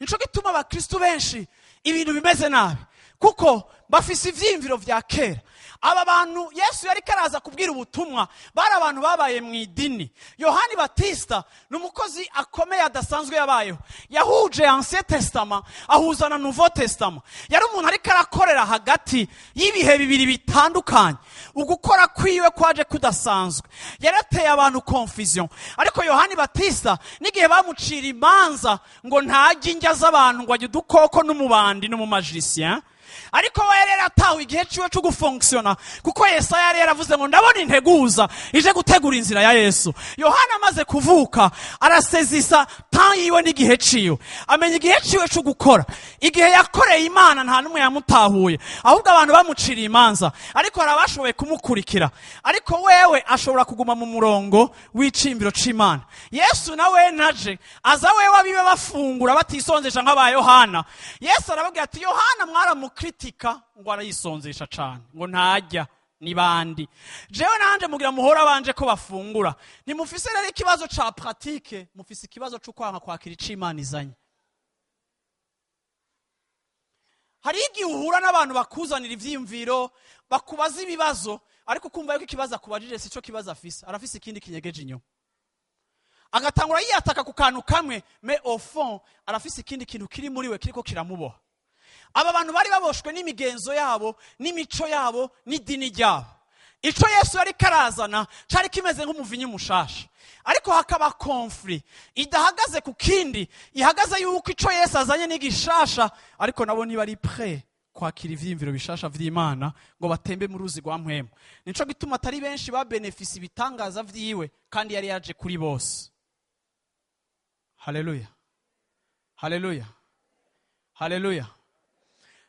Nico gituma abakristo benshi ibintu bimeze nabi, kuko bafise ivyiyumviro vya kera. Aba bantu Yesu yari karaza kubwira ubutumwa bari abantu babaye mu idini. Yohani Batista n'umukozi akomeye adasanzwe yabayeho, yahuje Ancien Testament ahuzana Nouveau Testament. Yari umuntu ari karakorera hagati y'ibihe bibiri bitandukanye. Ugukora kwiwe kwaje kudasanzwe, yarateye abantu confusion. Ariko Yohani Batista n'igihe bamucira imanza ngo ntajye indya z'abantu ngo ajye udukoko n'umubandi no mu magicien, ariko we yari yaratawe igihe ciwe cyo gufonctiona, kuko Yesaya yari yaravuze ngo ndabona integuza ije gutegura inzira ya Yesu. Yohana amaze kuvuka arasezisa temps yiwe n'igihe ciwe, amenya igihe ciwe cyo gukora. Igihe yakoreye Imana nta numwe yamutahuye, ahubwo abantu bamuciriye imanza, ariko harabashoboye kumukurikira. Ariko wewe ashobora kuguma mu murongo w'icimbiro c'Imana. Yesu nawe naje aza wewe abibe bafungura batisonzesha nk'aba Yohana. Yesu arababwira ati Yohana mwaramukritika ngo arayisonzesha cane ngo ntajya ni bandi. Jewe nanje mugira muhora banje ko bafungura. Nimufise rero ikibazo ca pratique, mufise ikibazo cyo kwanga kwakira ic'Imana izanye. Hari igihe uhura n'abantu bakuzanira ivyiyumviro, bakubaza ibibazo, ariko kumva yuko ikibazo akubajije sico kibazo afise, arafise ikindi kinyegeje inyuma. Agatangura yiyataka ku kantu kamwe, mais au fond arafise ikindi kintu kiri muri we kiriko kiramuboha. Aba bantu bari baboshwe n'imigenzo yabo, n'imico yabo, n'idini ryabo. Ico Yesu yari karazana cari kimeze nk'umuvinyi mushasha, ariko hakaba conflict idahagaze ku kindi, ihagaze yuko ico Yesu azanye n'igishasha, ariko nabo niba ari prêt kwakira ivyiyumviro bishasha vy'Imana ngo batembe mu ruzi rwa mpwemu. Nico gituma atari benshi ba benefisi bitangaza vyiwe, kandi yari yaje kuri bose. Haleluya, haleluya, haleluya.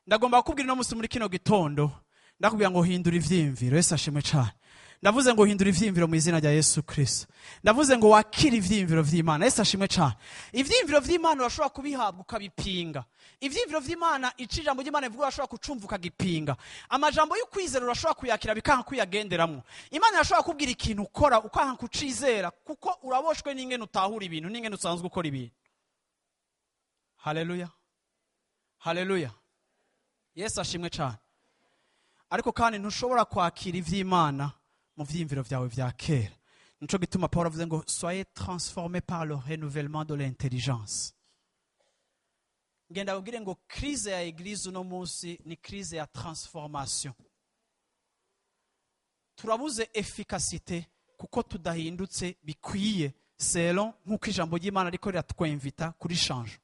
Ndagomba kukubwira no musi muri kino gitondo, ndakubwira ngo hindura ivyiyumviro. Yesu ashimwe cyane. Ndavuze ngo hindura ivyiyumviro mu izina rya Yesu Kristo. Ndavuze ngo wakira ivyiyumviro vy'Imana. Yesu ashimwe cyane. Ivyiyumviro vy'Imana urashobora kubihabwa ukabipinga. Ivyiyumviro vy'Imana icijambo ry'Imana ivuga urashobora kucumva ukagipinga. Amajambo y'ukwizera urashobora kuyakira bikanka kuyagenderamwo. Imana irashobora kubwira ikintu ukora ukanka kucizera, kuko uraboshwe n'ingene utahura ibintu, n'ingene usanzwe ukora ibintu. Haleluya, haleluya. Yesu ashimwe cyane. Ariko kandi ntushobora kwakira ivy'Imana mu vyiyumviro vyawe vya kera. Nico gituma Paulo avuze ngo soyez transformés par le renouvellement de l'intelligence. Ngenda kubwire ngo crise ya eglise uno munsi ni crise ya transformation. Turabuze efficacité kuko tudahindutse bikwiye selon nk'uko ijambo ry'Imana riko riratwinvita kuri change.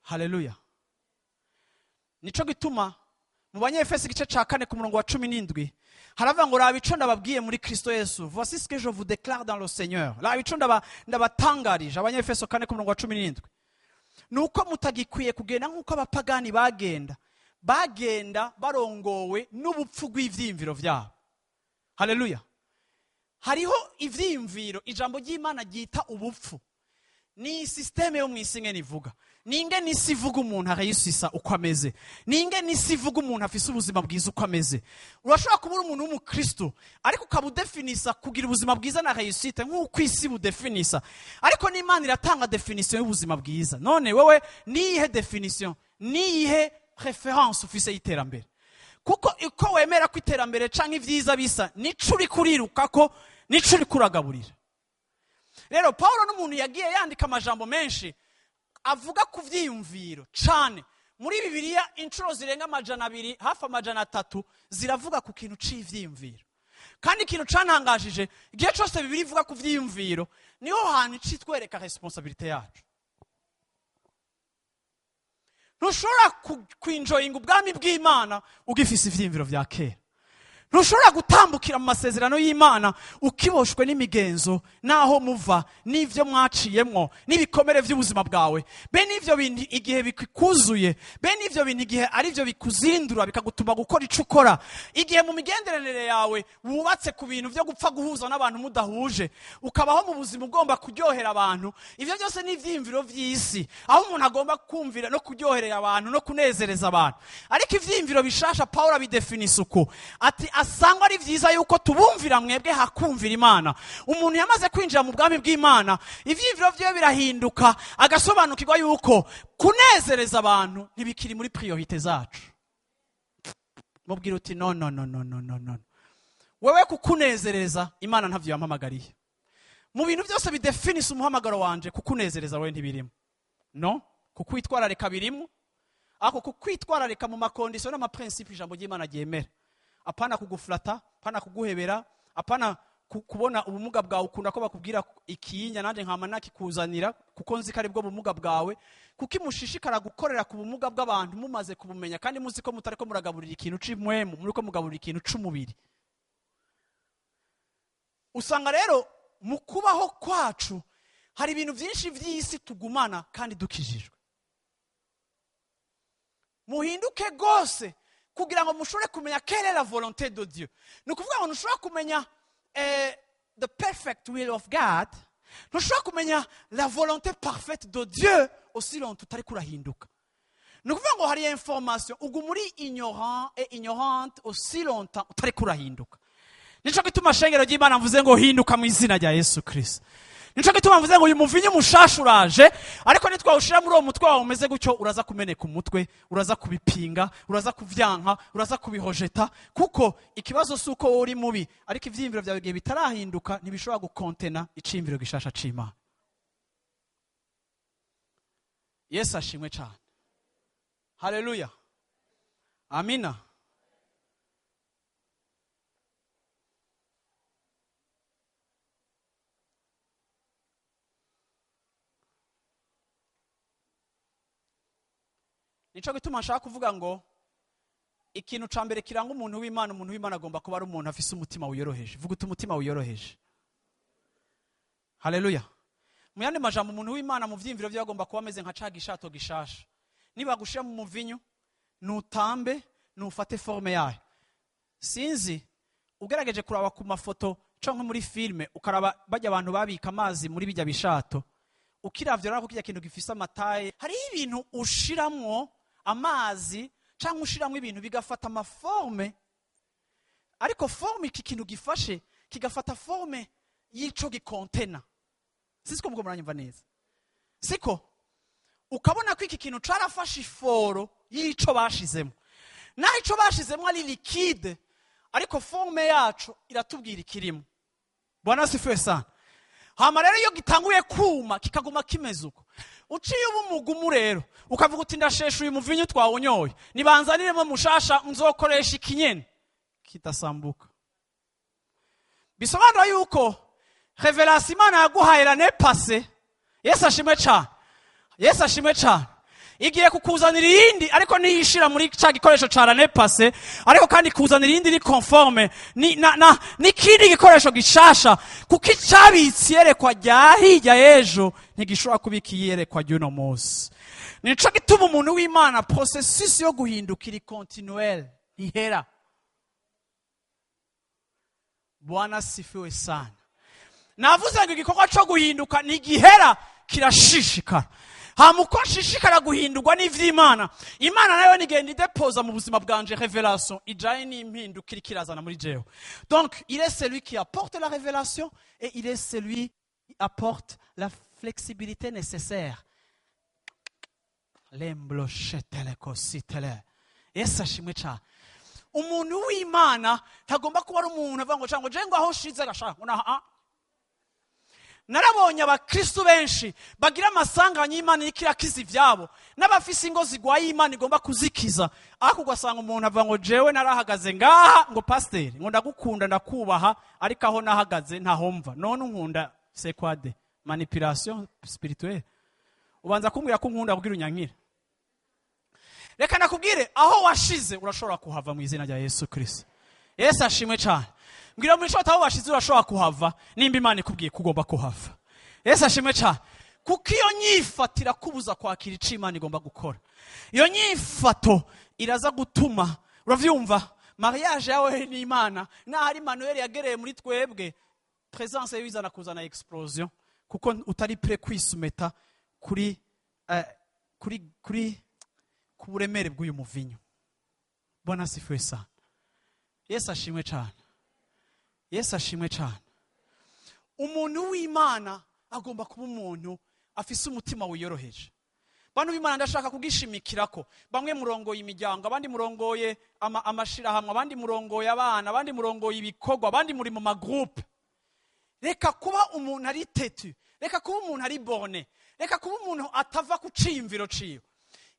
Haleluya. Nico gituma mu Banyefeso igice ca 4 ku murongo wa 17 haravuga ngo raba ico ndababwiye muri Kristo Yesu, voici ce que je vous déclare dans le Seigneur. Raba ico ndabatangarije. Abanyefeso 4 ku murongo wa 17 nuko mutagikwiye kugenda nk'uko abapagani bagenda barongowe n'ubupfu bw'ivyiyumviro vyabo. Haleluya. Hariho ivyiyumviro ijambo ry'Imana ryita ubupfu. Ni systeme yo mwisinge nivuga. Ninge nisivuga umuntu arayisisa uko ameze. Ninge nisivuga umuntu afise ubuzima bwiza uko ameze. Urashobora kubura umuntu w'umukristo ariko ukabudefinisa kugira ubuzima bwiza na réussite nk'uko isi budefinisa. Ariko n'Imana iratanga definition y'ubuzima bwiza. None wewe nihe definition? Nihe préférence ufise y'iterambere? Kuko uko wemera ko iterambere canke ivyiza bisa nico uri kurirukako, nico uri kuragaburira. Rero Paulo n'umuntu yagiye yandika amajambo menshi avuga ku vyiyumviro cane. Muri Bibiliya incuro zirenga 200 hafi 300 ziravuga ku kintu c'ivyiyumviro. kandi ikintu canangajije igihe cyose bibiri ivuga ku vyiyumviro niho hantu icitwereka responsabilité yacu. Ntushobora kwinjoyinga ubwami bw'Imana ugifise ivyiyumviro vya kera. Ntushobora gutambukira mu masezerano y'Imana ukiboshwe n'imigenzo naho muva n'ivyo mwaciyemwo n'ibikomere vy'ubuzima bwawe. Be n'ivyo bintu igihe bikuzuye, be n'ivyo bintu igihe ari vyo bikuzindura bikagutuma gukora ico ukora. Igihe mu migenderanire yawe wubatse ku bintu vyo gupfa guhuza n'abantu mudahuje, ukabaho mu buzima ugomba kuryohera abantu. Ivyo byose ni ivyiyumviro vy'isi, aho umuntu agomba kumvira no kuryoherera abantu no kunezereza abantu. Ariko ivyiyumviro bishasha Paulo abidefinisa uko ati asanga ari vyiza yuko tubumvira mwebwe hakumvira Imana. Umuntu yamaze kwinjira mu bwami bw'Imana, ivyiyumviro vyiwe birahinduka, agasobanukirwa yuko kunezereza abantu ntibikiri muri priorite zacu. Mubwira uti no. Wewe kukunezereza Imana ntavyo yampamagariye. Mu bintu byose bidefinisa umuhamagaro wanje kukunezereza wewe ntibirimo. No, kukwitwararika birimo. Ako kukwitwararika mu makondisyo n'amaprincipe ijambo ry'Imana ryemera. Apana kuguflata, apana kuguhebera, apana kubona ubumuga bwawe ukunda ko bakubwira ikinya nanje nkama nakikuzanira kuko nzi ko ari bwo bumuga bwawe, kuko imushishikara gukorera ku bumuga bw'abantu mumaze kubumenya kandi muzi ko mutari ko muragaburira ikintu c'imwemu, muri ko mugaburira ikintu c'umubiri. Usanga rero mu kubaho kwacu hari ibintu byinshi vy'isi tugumana kandi dukijijwe. Muhinduke gose kugira ngo mushobore kumenya quelle est la volonté de Dieu. Nukuvuga ngo nushobora kumenya the perfect will of God, nushobora kumenya la volonté parfaite de Dieu aussi longtemps tutari kurahinduka. Nukuvuga ngo hari information ugumuri ignorant et ignorante aussi longtemps utari kurahinduka. Nico gituma shengero ry'Imana mvuze ngo hinduka mu izina rya Yesu Kristo. Nico gituma mvuze ngo uyu muvinyu mushasha uraje, ariko nitwawushira muri uwo mutwe wawe umeze gutyo uraza kumeneka umutwe, uraza kubipinga, uraza kuvyanka, uraza kubihojeta, kuko ikibazo suko uri mubi, ariko ivyiyumviro byawe gihe bitarahinduka ntibishobora gukontena iciyumviro gishasha c'Imana. Yesu ashimwe cyane. Haleluya. Amina. Nico gituma nshaka kuvuga ngo ikintu ca mbere kiranga umuntu w'Imana agomba kuba ari umuntu afise umutima wiyoroheje. Vuga uti umutima wiyoroheje. Haleluya. Mu yandi majambo umuntu w'Imana mu vyimviro vyo agomba kuba ameze nka ca gishato gishasha. Niba gushira mu muvinyu nutambe nufate forme yayo. Sinzi ugerageje kuraba ku mafoto canke muri filme ukaraba bajya abantu babika amazi muri bijya bishato. Ukiravyo rako kijya kintu gifise amataye. Hari ibintu ushiramwo amazi cyangwa ushiramwe ibintu bigafata amaforme, ariko forme iki kintu gifashe kigafata forme y'ico gikontena. Siko mubwo muranyumva neza. Siko ukabona ko iki kintu carafashe iforo y'ico bashizemo. Na ico bashizemo ari liquide, ariko forme yacu iratubwira ikirimo. Bwana sifiwe sana. Hama rero iyo gitanguye kuma kikaguma kimeze uko. Uciye ubumugumu rero ukavuga uti ndashesha uyu muvinyu twawunyoye, nibanzaniremo mushasha nzokoresha ikinyene, kitasambuka. Bisobanura yuko revelation Imana yaguhaye l'année passée, Yesu ashimwe cyane. Yesu ashimwe cyane. Igiye kukuzanira iyindi ariko niyishira muri ca gikoresho ca l'année passée, ariko kandi kuzanira iyindi ni conforme ni kindi gikoresho gishasha, kuko icabitsi yerekwa rya hirya y'ejo ntigishobora kubika iyerekwa ry'uno munsi. Nico gituma umuntu w'Imana processus yo guhindukira continuel ihera. Bwana sifiwe sana. Navuze ngo igikorwa cyo guhinduka ni gihera kirashishikara. Hamuko shishikara guhindurwa n'ivy'Imana. Imana nayo nigenda idepoza mu buzima bwanje révélation ijaye n'impindukira kirazana muri jewe. Donc il est celui qui apporte la révélation et il est celui qui apporte la flexibilité nécessaire. Lemblochetele kositele. Yesu ashimwe cyane. Umuntu w'Imana ntagomba kuba ari umuntu avuga ngo cyangwa je ngo aho shize gashaka. narabonye abakristu benshi bagira amasanganya y'Imana iriko irakiza ivyabo n'abafise ingo zigwaye Imana igomba kuzikiza, ariko ugasanga umuntu avuga ngo jewe narahagaze ngaha ngo pasiteri ngo ndagukunda ndakubaha ariko aho nahagaze ntahomva, none unkunda c'est quoi de manipulation spirituelle? Ubanza kumbwira ko unkunda kugira unyankira. Reka nakubwire aho washize urashobora kuhava mu izina rya Yesu Kristo. Yesu ashimwe cyane. Mbwira muri shota aho washize urashobora kuhava nimba Imana ikubwiye kugomba kuhava. Yesu ashimwe cyane. Kuko iyo nyifatira kubuza kwakira icyo Imana igomba gukora. Iyo nyifato iraza gutuma uravyumva mariage yawe n'Imana nahari Manuel yagereye muri twebwe presence y'izana kuzana explosion kuko utari prêt kwisumeta kuri kuburemere bw'uyu muvinyo. Bwana asifiwe sana. Yesu ashimwe cyane. Yesu ashimwe cyane. Umuntu w'Imana agomba kuba umuntu afise umutima wiyoroheje. Bantu b'Imana ndashaka kugishimikirako. Bamwe murongoye imiryango, abandi murongoye amashirahamwe, abandi murongoye abana, abandi murongoye ibikorwa, abandi muri mu magroupe. Reka kuba umuntu ari tetu, reka kuba umuntu ari borne, reka kuba umuntu atava ku ciyumviro ciyo.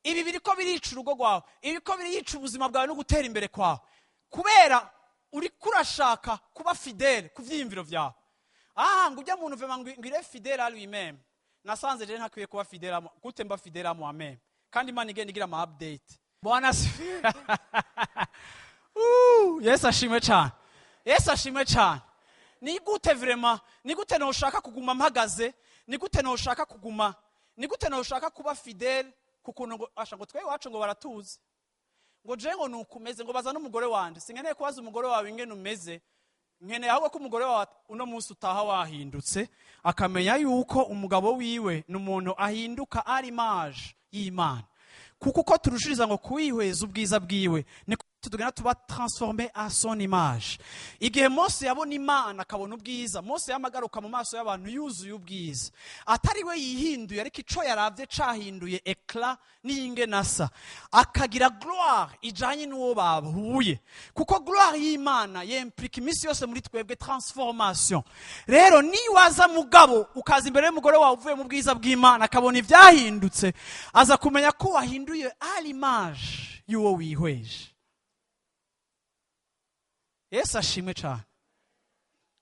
Ibi biriko birica urugo rwawe, ibiko birica ubuzima bwawe no gutera imbere kwawe. Kubera uri kurashaka kuba fidèle ku vyiyumviro vyawe. Ngo ujya muntu vema ngire fidèle à lui-même. Nasanze je ntakwiye kuba fidèle gute mba fidèle à moi-même. Kandi Imana igenda igira ama update. Bwana asifiwe. Yesu ashimwe cyane. Yesu ashimwe cyane. Ni gute vraiment, ni gute no ushaka kuguma mpagaze, ni gute no ushaka kuguma, ni gute no ushaka kuba fidèle kukuntu ngo asha ngo twe wacu ngo baratuzi. Ngo je ngo nukumeze ngo baza n'umugore wanje. Sinkeneye kubaza umugore wawe ingene umeze. Nkeneye ahubwo ko umugore wawe uno munsi utaha wahindutse akamenya yuko umugabo wiwe n'umuntu ahinduka ari image y'Imana. Kuko uko turushiriza ngo kuwihweza ubwiza bwiwe niko tugenda tuba transformer à son image. Igihe Mose yabona Imana akabona ubwiza, Mose yamagaruka mu maso y'abantu yuzuye ubwiza. Atari we yihinduye ariko ico yaravye cahinduye éclat n'inge nasa. Akagira gloire ijanye n'uwo bahuye. Kuko gloire y'Imana yemplika imisi yose muri twebwe transformation. Rero ni waza mugabo ukaza imbere y'umugore wawe uvuye mu bwiza bw'Imana akabona ivyahindutse, aza kumenya ko wahinduye à l'image y'uwo wihweje. Yesu ashimwe cyane.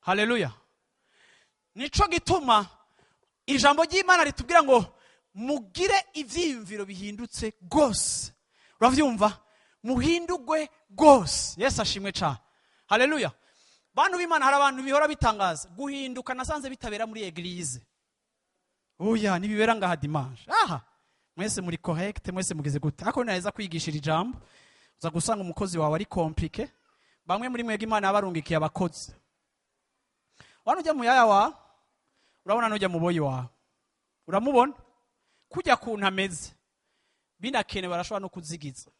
Haleluya. Nico gituma ijambo ry'Imana ritubwira ngo mugire ivyimviro bihindutse gose. Uravyumva? Muhindugwe gose. Yesu ashimwe cyane. Haleluya. Bantu b'Imana hari abantu bihora bitangaza guhinduka nasanze bitabera muri eglise. Oya nibibera ngaha dimanche. Mwese muri correct, mwese mugeze gute. Ako naheza kwigishira ijambo. Uza gusanga umukozi wawe ari compliqué. Bamwe muri mwege Imana yabarungikiye abakozi. Wanujya mu yaya wa urabona nujya mu boyi wa. Uramubona? Kujya kuntu ameze. Binakene barashobora no kuzigiza.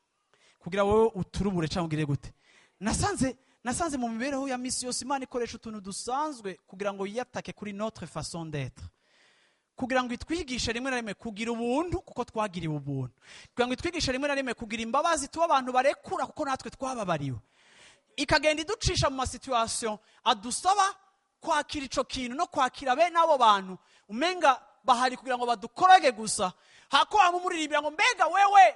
Kugira wowe uturubure cyangwa ugire gute. Nasanze mu mibereho ya misi yose Imana ikoresha utuntu dusanzwe kugira ngo yatake kuri notre façon d'être. Kugira ngo itwigishe rimwe na rimwe kugira ubuntu kuko twagiriwe ubuntu. Kugira ngo itwigishe rimwe na rimwe kugira imbabazi tuba abantu barekura kuko natwe twababariwe. Ikagenda iducisha mu situation adusaba kwakira ico kintu no kwakira be nabo bantu umenga bahari kugira ngo badukorege gusa hako amumuririmbira ngo mbega wewe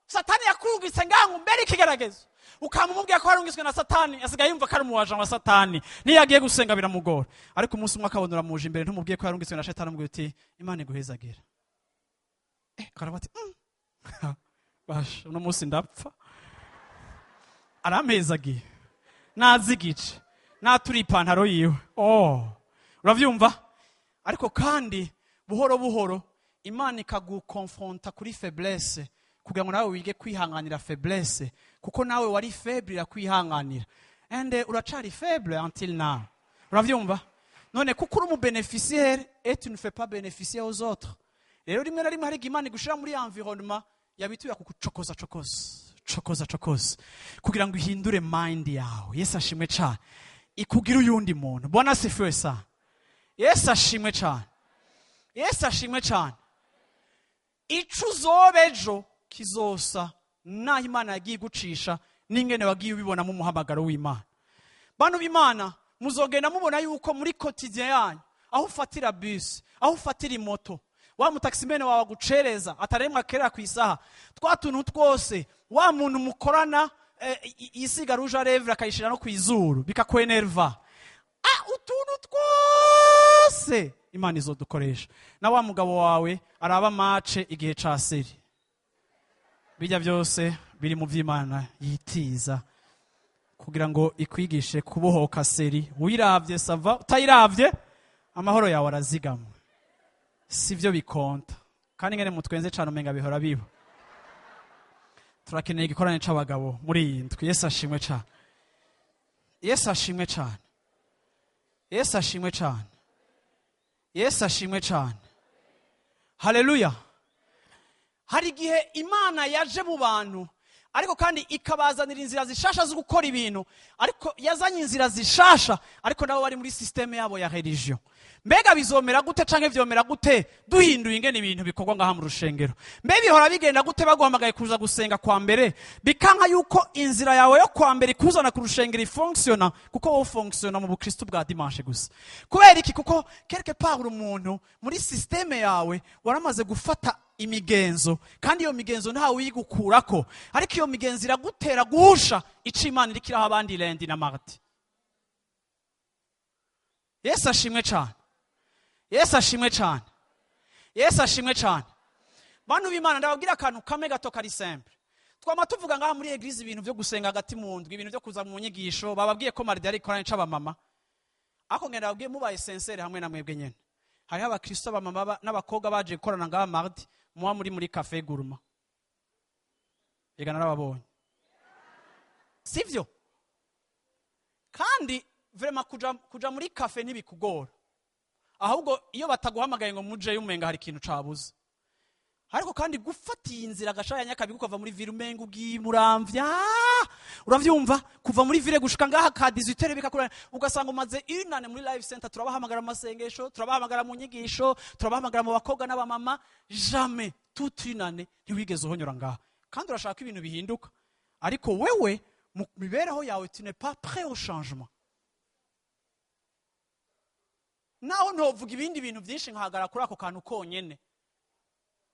Satani yakurungitse ngangu mbere ikigeragezo ukamumubwira ko warungitswe na Satani asigaye yumva ko ari umuwaje wa Satani niyagiye gusenga biramugora ariko umunsi umwe akabonera muje imbere ntumubwiye ko yarungitswe na Satani umubwiye uti Imana iguhezagira karabati bash uno munsi ndapfa aramezagiye nazigice naturi ipantaro yiwe uravyumva ariko kandi buhoro buhoro Imana ikagukonfronta kuri faiblesse kugira ngo nawe wige kwihanganira faiblesse kuko nawe wari faible ya kwihanganira uracari faible until now uravyumva none kuko uri mu bénéficiaire et tu ne fais pas bénéficier aux autres rero rimwe na rimwe hari Imana igushira muri environnement yabituye kukucokoza chokoza kugira ngo ihindure mind yawe. Yesu ashimwe cyane ikugira uyundi muntu. Bwana asifiwe sana. Yesu ashimwe cyane. Yesu ashimwe cyane. Ico uzobejo kizosa naho Imana yagiye gucisha n'ingene wagiye ubibona mu muhamagaro w'Imana. Bantu b'Imana muzogenda mubona yuko muri quotidien yanyu aho ufatira bisi, aho ufatira imoto, wa mutaximene wawe agucereza ataremwa akerera ku isaha, twa tuntu twose, wa muntu mukorana yisiga rouge à lèvres akayishira no kwizuru bikakwenerva, utuntu twose Imana izodukoresha. Na wa mugabo wawe araba mace igihe ca seri, bijya byose biri mu vy'Imana yitiza kugira ngo ikwigishe kubohoka seri. Wiravye sava, utayiravye amahoro yawe arazigamwe. Sivyo bikonta kandi ngene mutwenze cyane umenga bihora biba. Turakeneye igikorane c'abagabo muri iyi ndwi. Yesu ashimwe cyane, Yesu ashimwe cyane, Yesu ashimwe cyane, Yesu ashimwe cyane. Haleluya. Hari igihe Imana yaje mu bantu ariko kandi ikabazanira inzira zishasha zo gukora ibintu, ariko yazanye inzira zishasha ariko nabo bari muri systeme yabo ya religion. Mbega bizomera gute canke vyomera gute duhinduye ingene ibintu bikorwa ngaha mu rushengero? Mbe bihora bigenda gute baguhamagaye kuza gusenga kwa mbere bikanka yuko inzira yawe yo kwa mbere kuzana ku rushengero ifunctiona, kuko wowe ufunctiona mu bukristo bwa dimanche gusa? Kubera iki? Kuko quelque part umuntu muri systeme yawe waramaze gufata imigenzo, kandi iyo migenzo ntawe uyigukurako, ariko iyo migenzo iragutera guhusha ico Imana irikiraho abandi lundi na mardi. Yesu ashimwe cyane, Yesu ashimwe cyane, Yesu ashimwe cyane. Bantu b'Imana, ndababwira akantu kamwe gato kari simple. Twama tuvuga ngaha muri eglise ibintu byo gusenga hagati mu ndwi, ibintu byo kuza mu nyigisho. Bababwiye ko mardi ari korane c'abamama, ako ngenda babwiye mubaye sincere hamwe na mwebwe nyene. Hariho abakristo abamama n'abakobwa baje gukorana ngaha mardi, muba muri cafe Guruma. Ega narababonye, sivyo? Kandi vraiment kuja muri cafe ntibikugora, ahubwo iyo bataguhamagaye ngo muje yumenga hari ikintu cabuze. Ariko kandi gufatiye inzira gashaya nyakabi ukava muri ville umenga ugiye Muramvya, uravyumva, kuva muri ville gushika ngaha ka 18 bikakura, ugasanga umaze inane muri live center. Turabahamagara amasengesho, turabahamagara mu nyigisho, turabahamagara mu bakobwa n'abamama, jamais toute inane ntiwigeze uhonyora ngaha. Kandi urashaka ibintu bihinduka, ariko wewe mu mibereho yawe tu n'es pas prêt au changement. Naho ntovuga ibindi bintu byinshi nkahagara kuri ako kantu konyene.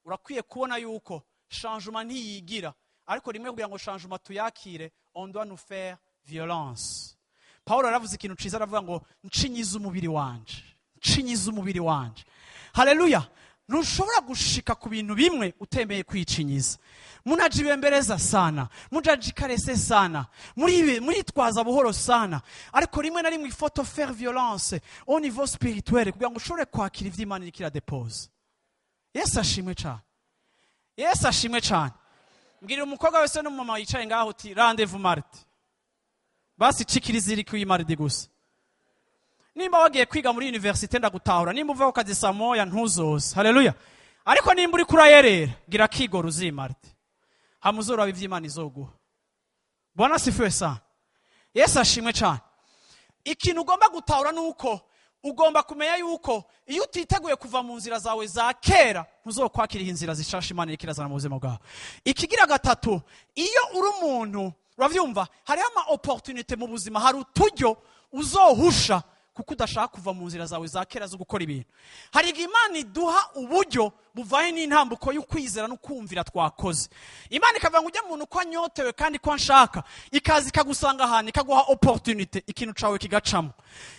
Urakwiye kubona yuko changement ntiyigira, ariko rimwe kugira ngo changement tuyakire, on doit nous faire violence. Paulo aravuze ikintu ciza, aravuga ngo ncinyiza umubiri wanje, ncinyiza umubiri wanje. Haleluya. Ntushobora gushika ku bintu bimwe utemeye kwicinyiza. Munajibembereza sana, mujajikarese sana, muri twaza buhoro sana, ariko rimwe na rimwe il faut faire violence au niveau spirituel kugira ngo ushobore kwakira ivy'Imana irikira depose. Yesu ashimwe cyane, Yesu ashimwe cyane. Mbwira umukobwa wese n'umumama yicaye ngaho uti rendez-vous mardi, basi cikiriza iri kuyi mardi gusa. Nimba wagiye kwiga muri universite ndagutahura, nimba uva ukazi saa moya ntuzose. Haleluya. Ariko nimba uri kurayerera gira kigoro uzi mardi, hamuzoro abivy'Imana izoguha. Bwana sifiwe sana. Yesu ashimwe cyane. Ikintu ugomba gutahura nuko ugomba kumenya yuko iyo utiteguye kuva mu nzira zawe za kera ntuzokwakira inzira zishasha Imana ikirazana mu buzima bwawe. Ikigira gatatu, iyo uri umuntu uravyumva, hari ama opportunité mu buzima, hari uturyo uzohusha kuko udashaka kuva mu nzira zawe za kera zo gukora ibintu. Hari Imana iduha uburyo buvaye n'intambuko y'ukwizera no kumvira twakoze. Imana ikavuga ngo ujya muntu ko anyotewe kandi ko anshaka, ikazi kagusanga ahantu ikaguha opportunité, ikintu cawe kigacamo.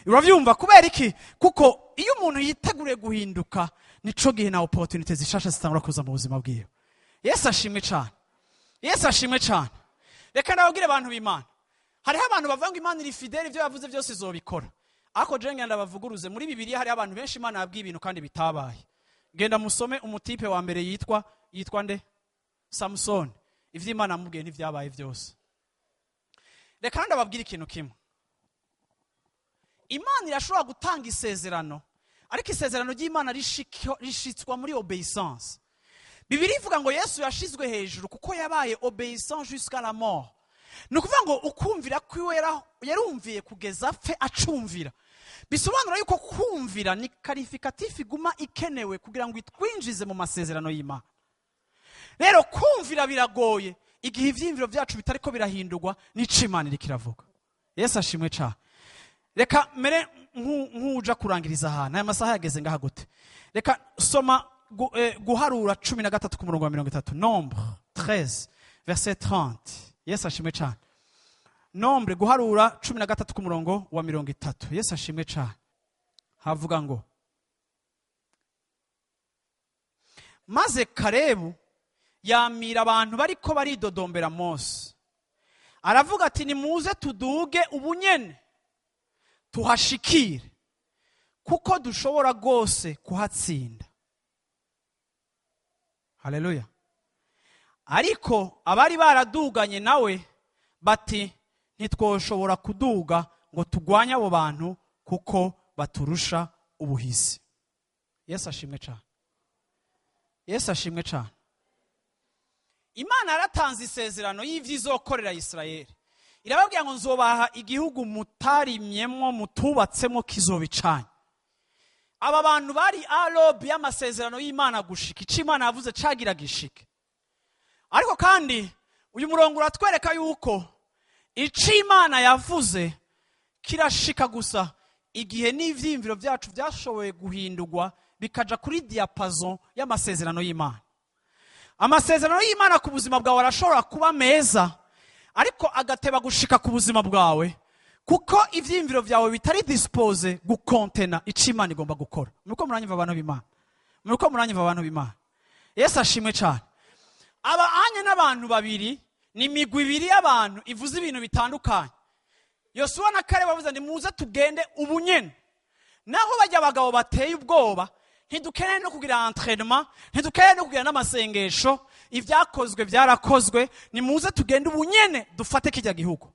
Uravyumva kubera iki? Kuko iyo umuntu yiteguriye guhinduka nico gihe na opportunité zishasha zitangura kuza mu buzima bwiwe. Yesu ashimwe cyane, Yesu ashimwe cyane. Reka ndababwire abantu b'Imana, hariho abantu bavuga ngo Imana iri fidèle, ibyo yavuze byose izobikora. Ako je ngenda bavuguruze muri Bibiliya hari abantu benshi Imana yabwiye ibintu kandi bitabaye. Genda musome umutipe wa mbere yitwa nde? Samson. Ivyo Imana amubwiye ntivyabaye byose. Reka ndababwira ikintu kimwe. Imana irashobora gutanga isezerano, ariko isezerano ry'Imana rishitswa muri obéissance. Bibiliya ivuga ngo Yesu yashizwe hejuru kuko yabaye obéissant jusqu'à la mort. Nukuvuga ngo ukumvira kwiwe yarumviye kugeza apfe acumvira. Bisobanura yuko kumvira ni qualificatif iguma ikenewe kugira ngo itwinjize mu masezerano y'Imana. Rero kumvira biragoye igihe ivyimviro byacu bitariko birahindurwa n'ico Imana irikiravuga. Yesu ashimwe cyane. reka mere nk'uja kurangiriza ahantu aya masaha yageze ngaha gute. Reka soma guharura 13 ku murongo wa 30. Nombre 13 verset 30. Yesu ashimwe cyane. Nombre guharura 13 ku murongo wa 30. Yesu ashimwe cyane. Havuga ngo maze Kalebu yamira abantu bariko baridodombera Mose, aravuga ati nimuze tuduge ubunyene tuhashikire kuko dushobora rwose kuhatsinda. Haleluya. Ariko abari baraduganye nawe bati ntitwoshobora kuduga ngo tugwanye abo bantu kuko baturusha ubuhisi. Yesu ashimwe cyane. Yesu ashimwe cyane. Imana yaratanze isezerano y'ivyizokorera Isirayeli. Irababwira ngo nzobaha igihugu mutarimyemwo mutubatsemo kizobicanye. Aba bantu bari arobi y'amasezerano y'Imana gushika. Ico Imana yavuze cagira gishike. Ariko kandi uyu murongo uratwereka yuko ico Imana yavuze kirashika gusa igihe n'ivyimviro vyacu vyashoboye guhindurwa bikaja kuri diapason y'amasezerano y'Imana. Amasezerano y'Imana ku buzima bwawe arashobora kuba meza, ariko agateba gushika ku buzima bwawe kuko ivyimviro vyawe bitari dispose gukontena ico Imana igomba gukora. Muriko muranyumva abantu b'Imana? Muriko muranyumva abantu b'Imana? Yesu ashimwe cyane. Abahanye n'abantu babiri ni imigwi ibiri y'abantu ivuze ibintu bitandukanye. Yosuwa na Kalebu bavuze ndi muze tugende ubunyene. Naho bajya abagabo bateye ubwoba, ntidukeneye no kugira entraînement, ntidukeneye no kugira n'amasengesho, ivyakozwe byarakozwe, ni muze tugende ubunyene dufate kijya gihugu.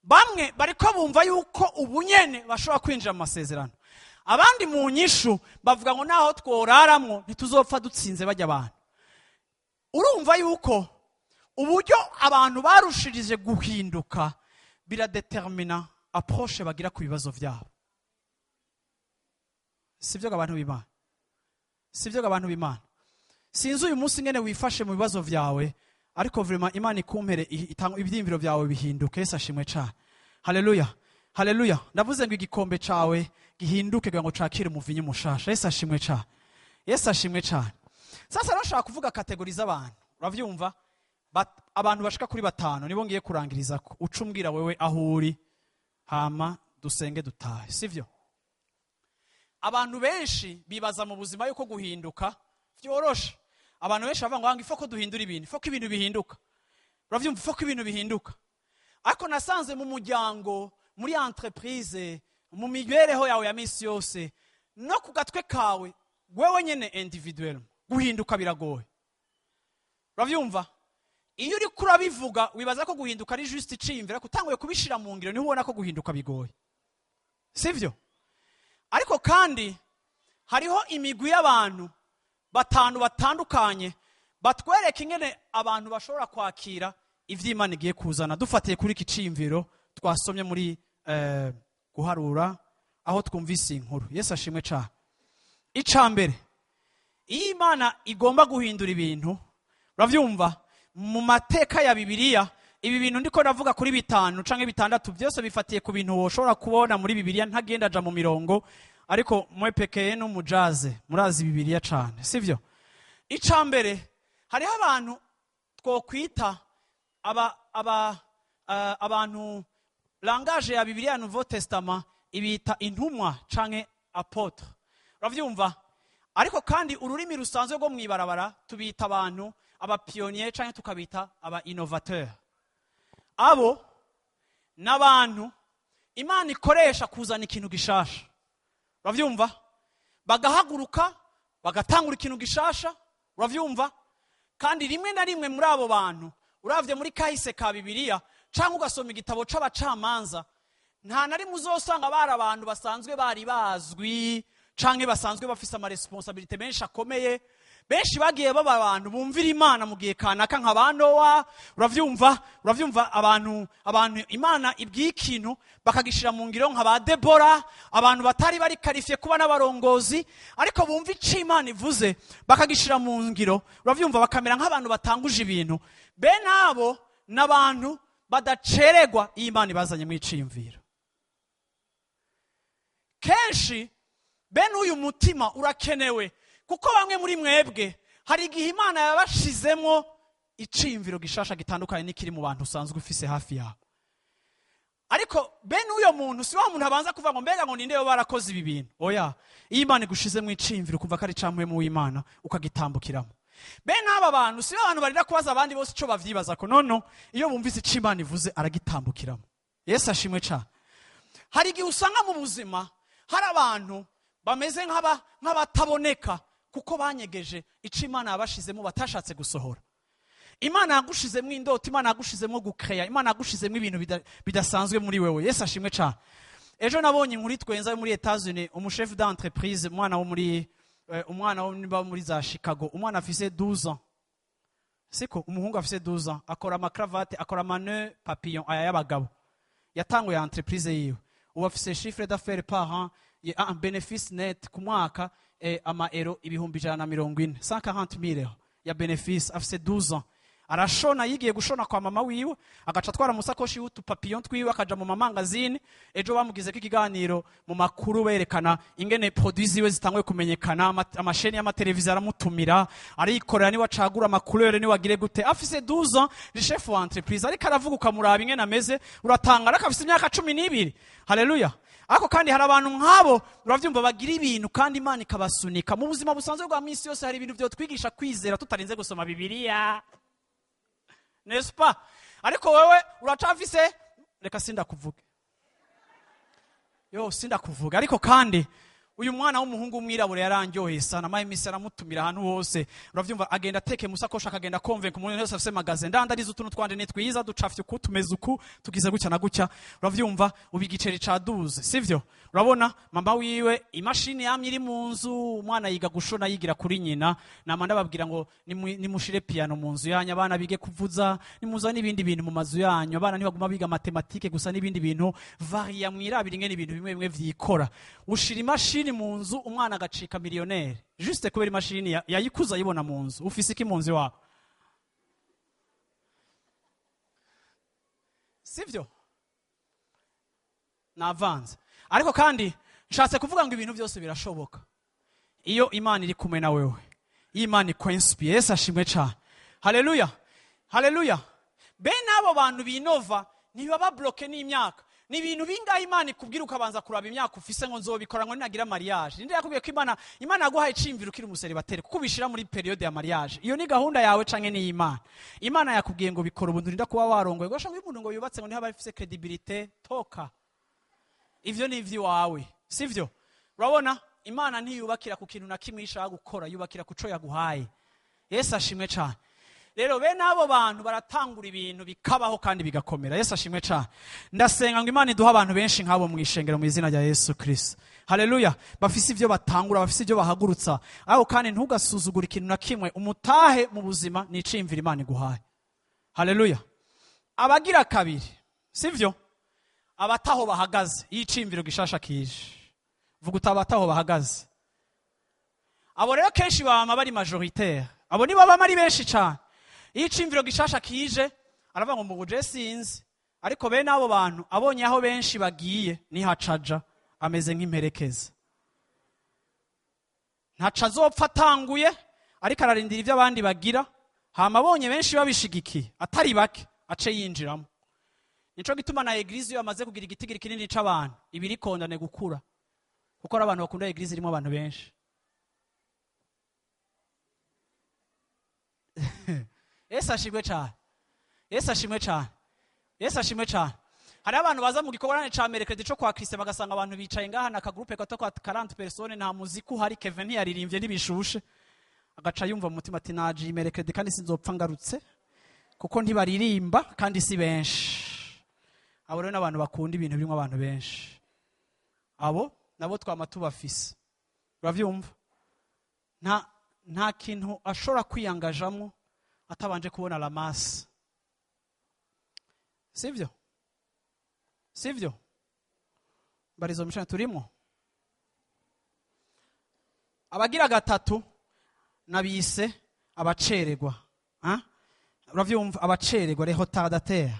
Bamwe bariko bumva yuko ubunyene bashobora kwinjira mu masezerano. Abandi mu nyishu bavuga ngo naho tworaramwo ntituzopfa dutsinze bajya abantu. Urumva yuko uburyo abantu barushirije guhinduka biradetermina approche bagira ku bibazo vyabo. Sivyo abantu b'Imana. Sivyo abantu b'Imana. Sinzi uyu munsi ngene wifashe mu bibazo vyawe, ariko vraiment Imana ikumpere ibyimviro vyawe bihinduke. Yesu ashimwe cyane. Haleluya. Haleluya. Ndavuze ngo igikombe cawe gihinduke ngo cakire umuvinyi mushasha. Yesu ashimwe cyane. Yesu ashimwe cyane. Sasa nashaka kuvuga kategori z'abantu. Uravyumva? Abantu bashika kuri 5 nibo ngiye kurangiriza ko ucumbwira wewe aho uri hama dusenge dutahe. Sivyo? Abantu benshi bibaza mu buzima yuko guhinduka vyoroshe. Abantu benshi bavuga ngo ifoko duhindura ibintu, ifoko ibintu bihinduka. Uravyumva ifoko ibintu bihinduka. Ariko nasanze mu muryango, muri entreprise, mu mibereho yawe ya misi yose, no ku gatwe kawe, wewe nyene individuel, guhinduka biragoye. Uravyumva? Iyo uri kurabivuga wibaza ko guhinduka ari just icimvira, kutanguye kubishira mu ngiro niho ubona ko guhinduka bigoye. Sivyo? Ariko kandi hariho imigwi y'abantu 5 batandukanye batwereka ingene abantu bashobora kwakira ivy'Imana igiye kuzana. Dufatiye kuri kicimviro twasomye muri guharura aho twumvise inkuru. Yesu ashimwe cyane. Icambere, iyo Imana igomba guhindura ibintu, uravyumva, mu mateka ya Bibiliya ibi bintu ndiko navuga kuri 5 canke 6 byose bifatiye ku bintu woshobora kubona muri Bibiliya, ntagenda aja mu mirongo, ariko mwe pekeye no mujaze murazi Bibiliya cyane. Sivyo? Icambere, hariho abantu twokwita abantu langage ya Bibiliya Nouveau Testament ibita intumwa canke apotre. Uravyumva? Ariko kandi ururimi rusanzwe rwo mwibarabara tubita abantu aba pionnier canke tukabita aba innovateur. Abo n'abantu Imana ikoresha kuzana ikintu gishasha. Uravyumva? Bagahaguruka bagatangura ikintu gishasha. Uravyumva? Kandi rimwe na rimwe muri abo bantu uravye muri kahise ka Bibiliya canke ugasoma igitabo c'abacamanza, nta nari muzosanga bari abantu basanzwe bari bazwi canke basanzwe bafise ama responsabilité menshi akomeye. Benshi bagiye baba abantu bumvira Imana mu gihe kanaka nka Banowa. Uravyumva abantu Imana ibwiye ikintu bakagishira mu ngiro nka ba Debora, abantu batari bari qualifié kuba n'abarongozi, ariko bumva ico Imana ivuze bakagishira mu ngiro. Uravyumva, bakamera nk'abantu batanguje ibintu. Bene abo n'abantu badaceregwa Imana ibazanye mu iciyumviro. kenshi bene uyu mutima urakenewe, kuko bamwe muri mwebwe hari igihe Imana yabashizemo iciyumviro gishasha gitandukanye n'ikiri mu bantu usanzwe ufise hafi yawe. Ariko bene uyo muntu si wa muntu abanza kuvuga ngo mbega ngo ninde yo barakoze ibi bintu. Oya, iyo Imana igushizemo iciyumviro kuva kari camwe mu Imana ukagitambukiramo. Bene aba bantu si abantu barira kubaza abandi bose ico bavyibaza ko nono, iyo bumvise ico Imana ivuze aragitambukiramo. Yesu ashimwe cyane. Hari igihe usanga mu buzima hari abantu bameze nk'abataboneka kuko banyegeje ico Imana yabashizemo batashatse gusohora. Imana yagushizemo indoto, Imana yagushizemo gukreya, Imana yagushizemo ibintu bidasanzwe muri wewe. Yesu ashimwe cyane. Ejo nabonye inkuru twenza yo muri Etats-Unis, umuchef d'entreprise, umwana wo muri za Chicago, umwana afise 12 ans. Siko umuhungu afise 12 ans, akora amakravate, akora amane papillon aya y'abagabo. Yatanguye entreprise yiwe. Ubu afise chiffre d'affaires par an, un bénéfice net ku mwaka ama euro 140,000, 140,000 ya bénéfice, afise 12 ans. Arashona, yigiye gushona kwa mama wiwe, agaca twara musakoshi y'utu papillon twiwe akaja mu mamangazini. Ejo bamugize ko ikiganiro mu makuru berekana ingene produits ziwe zitangwe kumenyekana, amasheni y'amateleviziyo aramutumira, arikorera ni wacagura amakulere ni wagire gute. Afise 12 ans, ni chef wa entreprise, ariko aravuga ukamuraba ingene ameze, uratanga akafise imyaka 12. Haleluya. Ako kandi hari abantu nk'abo uravyumva bagira ibintu kandi Imana ikabasunika. Mu buzima busanzwe bwa minsi yose hari ibintu byo twigisha kwizera tutarinze gusoma Bibiliya. N'est-ce pas? Ariko wewe uracafise, reka sindakuvuge. Sindakuvuga. Ariko kandi uyu mwana w'umuhungu w'umwirabure yarandyoheye sana, maye imisi aramutumira ahantu hose. Uravyumva agenda ateke musakosha, akagenda convaincre umuntu wese afise magasin. Ndandariza utuntu twanje ni twiza, ducafye uku tumeze uku, tugize gutya na gutya. Uravyumva ubigiceri ca 12, sivyo? Urabona mama wiwe imashini yamye iri mu nzu, umwana yiga gushona yigira kuri nyina. Nama ndababwira ngo nimushire piano mu nzu yanyu, abana bige kuvuza, nimuza n'ibindi bintu mu mazu yanyu. Abana ntibaguma biga matematike gusa n'ibindi bintu, varia mwirabira ingene ibintu bimwe bimwe vyikora. Ushira imashini mu nzu, umwana agacika millionaire juste kubera imashini yayikuza yibona mu nzu. Ufise iki mu nzu wawe? Sivyo? Navanze. Ariko kandi nshatse kuvuga ngo ibintu byose birashoboka iyo Imana iri kumwe na wewe. Imana ikwenspire. Yesu ashimwe cyane. Haleluya. Haleluya. Bene abo bantu binova ntibaba bloke n'imyaka. Ni ibintu bingahe Imana ikubwira ukabanza kuraba imyaka ufise ngo nzobikora ngo ninagira mariage. Ninde yakubwiye ko Imana yaguhaye icimviro ukiri umuseribateri kuko ubishira muri periode ya mariage. Iyo ni gahunda yawe canke ni Imana. Imana yakubwiye ngo bikora ubuntu nda kuba warongoye. Gosha ngo umuntu ngo yubatse ngo ntihaba ifise credibilité toka. Ivyo ni ivyi wawe. Sivyo? Urabona Imana ntiyubakira ku kintu na kimwe ishaka gukora, yubakira kuco yaguhaye. Yesu ashimwe cyane. Rero bene abo bantu baratangura ibintu bikabaho kandi bigakomera. Yesu ashimwe cyane. Ndasenga ngo Imana iduha abantu benshi nk'abo mu ishengero mu izina rya Yesu Kristo. Haleluya. Bafise ivyo batangura, bafise ivyo bahagurutsa. Aho kandi ntugasuzugura ikintu na kimwe. Umutahe mu buzima ni icimvira Imana iguhaye. Haleluya. Abagira kabiri, sivyo? Abataho bahagaze, icimviro gishasha kije. Vuga utabataho bahagaze. Abo rero kenshi baba bari majoritaire. Abo ni baba ari benshi cyane. Icimviro gishasha kije, aravuga ngo mubuje sinzi. Ariko bene abo bantu abonye aho benshi bagiye ni hacaja, ameze nk'imperekeza. Ntaca azopfa atanguye, ariko ararindira ivyo abandi bagira. Hama abonye benshi babishigikiye, atari bake, ace yinjiramo. Nico gituma na eglise yo amaze kugira igitigiri kinini c'abantu, ibiri kondane gukura. Kuko abantu bakunda eglise irimo abantu benshi. Yesu ashimwe cyane. Yesu ashimwe cyane. Yesu ashimwe cyane. Hari abantu baza mu gikorane ca Mercredi cyo kwa Kristo bagasanga abantu bicaye ngaha na kagroupe gato kwa 40 personnes, nta muziki uhari, Kevin yaririmbye n'ibishushe. Agaca yumva mu mutima ati naje Mercredi kandi sinzopfa ngarutse kuko ntibaririmba kandi si benshi. Abo rero n'abantu bakunda ibintu birimo abantu benshi. Abo nabo twama tubafise. Uravyumva? Nta kintu ashobora kwiyangajamo atabanje kubona la masse. Sivyo? Sivyo? Barizo mishana turimo. Abagira gatatu nabise abacererwa. Uravyumva? Abacererwa, les retardataires.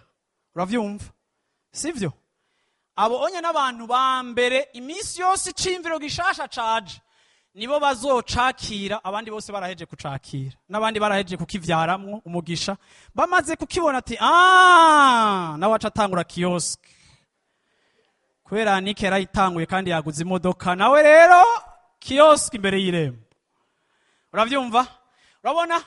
Uravyumva? Sivyo? abo onye n'abantu ba mbere iminsi yose iciyumviro gishasha caje nibo bazocakira, abandi bose baraheje kucakira, n'abandi baraheje kukivyaramwo umugisha, bamaze kukibona ati nawe aca atangura kioske, kubera Nike yarayitanguye kandi yaguze imodoka, nawe rero kioske imbere y'irembo. Uravyumva? Urabona?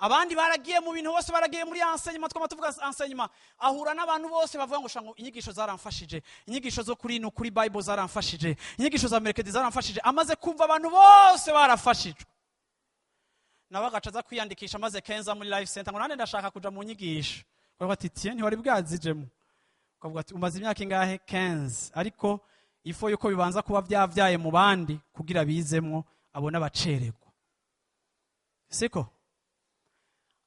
Abandi baragiye mu bintu bose, baragiye muri enseignement, twama tuvuga enseignement, ahura n'abantu bose bavuga ngo shango inyigisho zaramfashije, inyigisho zo kuri no kuri Bible zaramfashije, inyigisho za Mercredi zaramfashije, amaze kumva abantu bose barafashijwe, nawe agacaza kwiyandikisha maze kenza muri life center ngo nande ndashaka kuja mu nyigisho, kuko ati tiye ntiwari bwazijemo, ukavuga ati umaze imyaka ingahe? 15. Ariko ifo yuko bibanza kuba byavyaye mu bandi kugira bizemwo abona bacererwa, siko?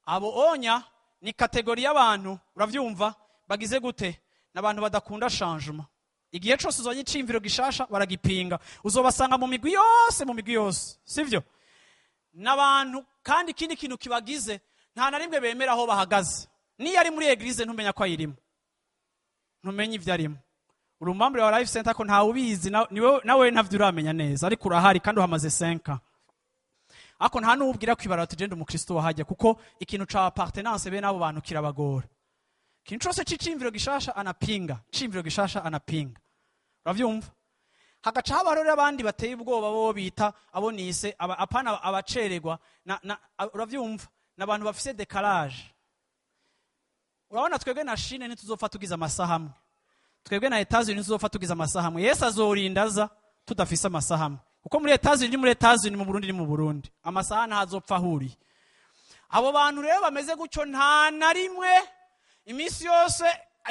Abo onya ni kategori y'abantu, uravyumva, bagize gute? N'abantu badakunda changement. Igihe cyose uzanye icimviro gishasha baragipinga, uzobasanga mu migwi yose, sivyo? N'abantu kandi ikindi kintu kibagize, nta na rimwe bemera aho bahagaze. Niyo ari muri eglise ntumenya ko ayirimo, ntumenya ivyo arimo. Urumambre wa life center ko nta ubizi, nawe ntavyo uramenya neza, ariko urahari kandi uhamaze 5 ako nta n'ubwira kwibara ati genda umukristo wahajya, kuko ikintu ca appartenance be nabo bantu kirabagora. Ikintu cyose c'icimviro gishasha anapinga, cimviro gishasha anapinga. Uravyumva? Hagaca habarore abandi bateye ubwoba bo bita abo nise apana abacererwa, uravyumva? N'abantu bafise décalage. Urabona twebwe na Chine ntituzopfa tugize amasaha amwe, twebwe na Etats-Unis ntituzopfa tugize amasaha amwe. Yesu azorindaza tudafise amasaha amwe, uko muri Etats-Unis mu Burundi ni mu Burundi, amasaha ntazopfa ahuri. Abo bantu rero bameze gutyo nta na rimwe iminsi yose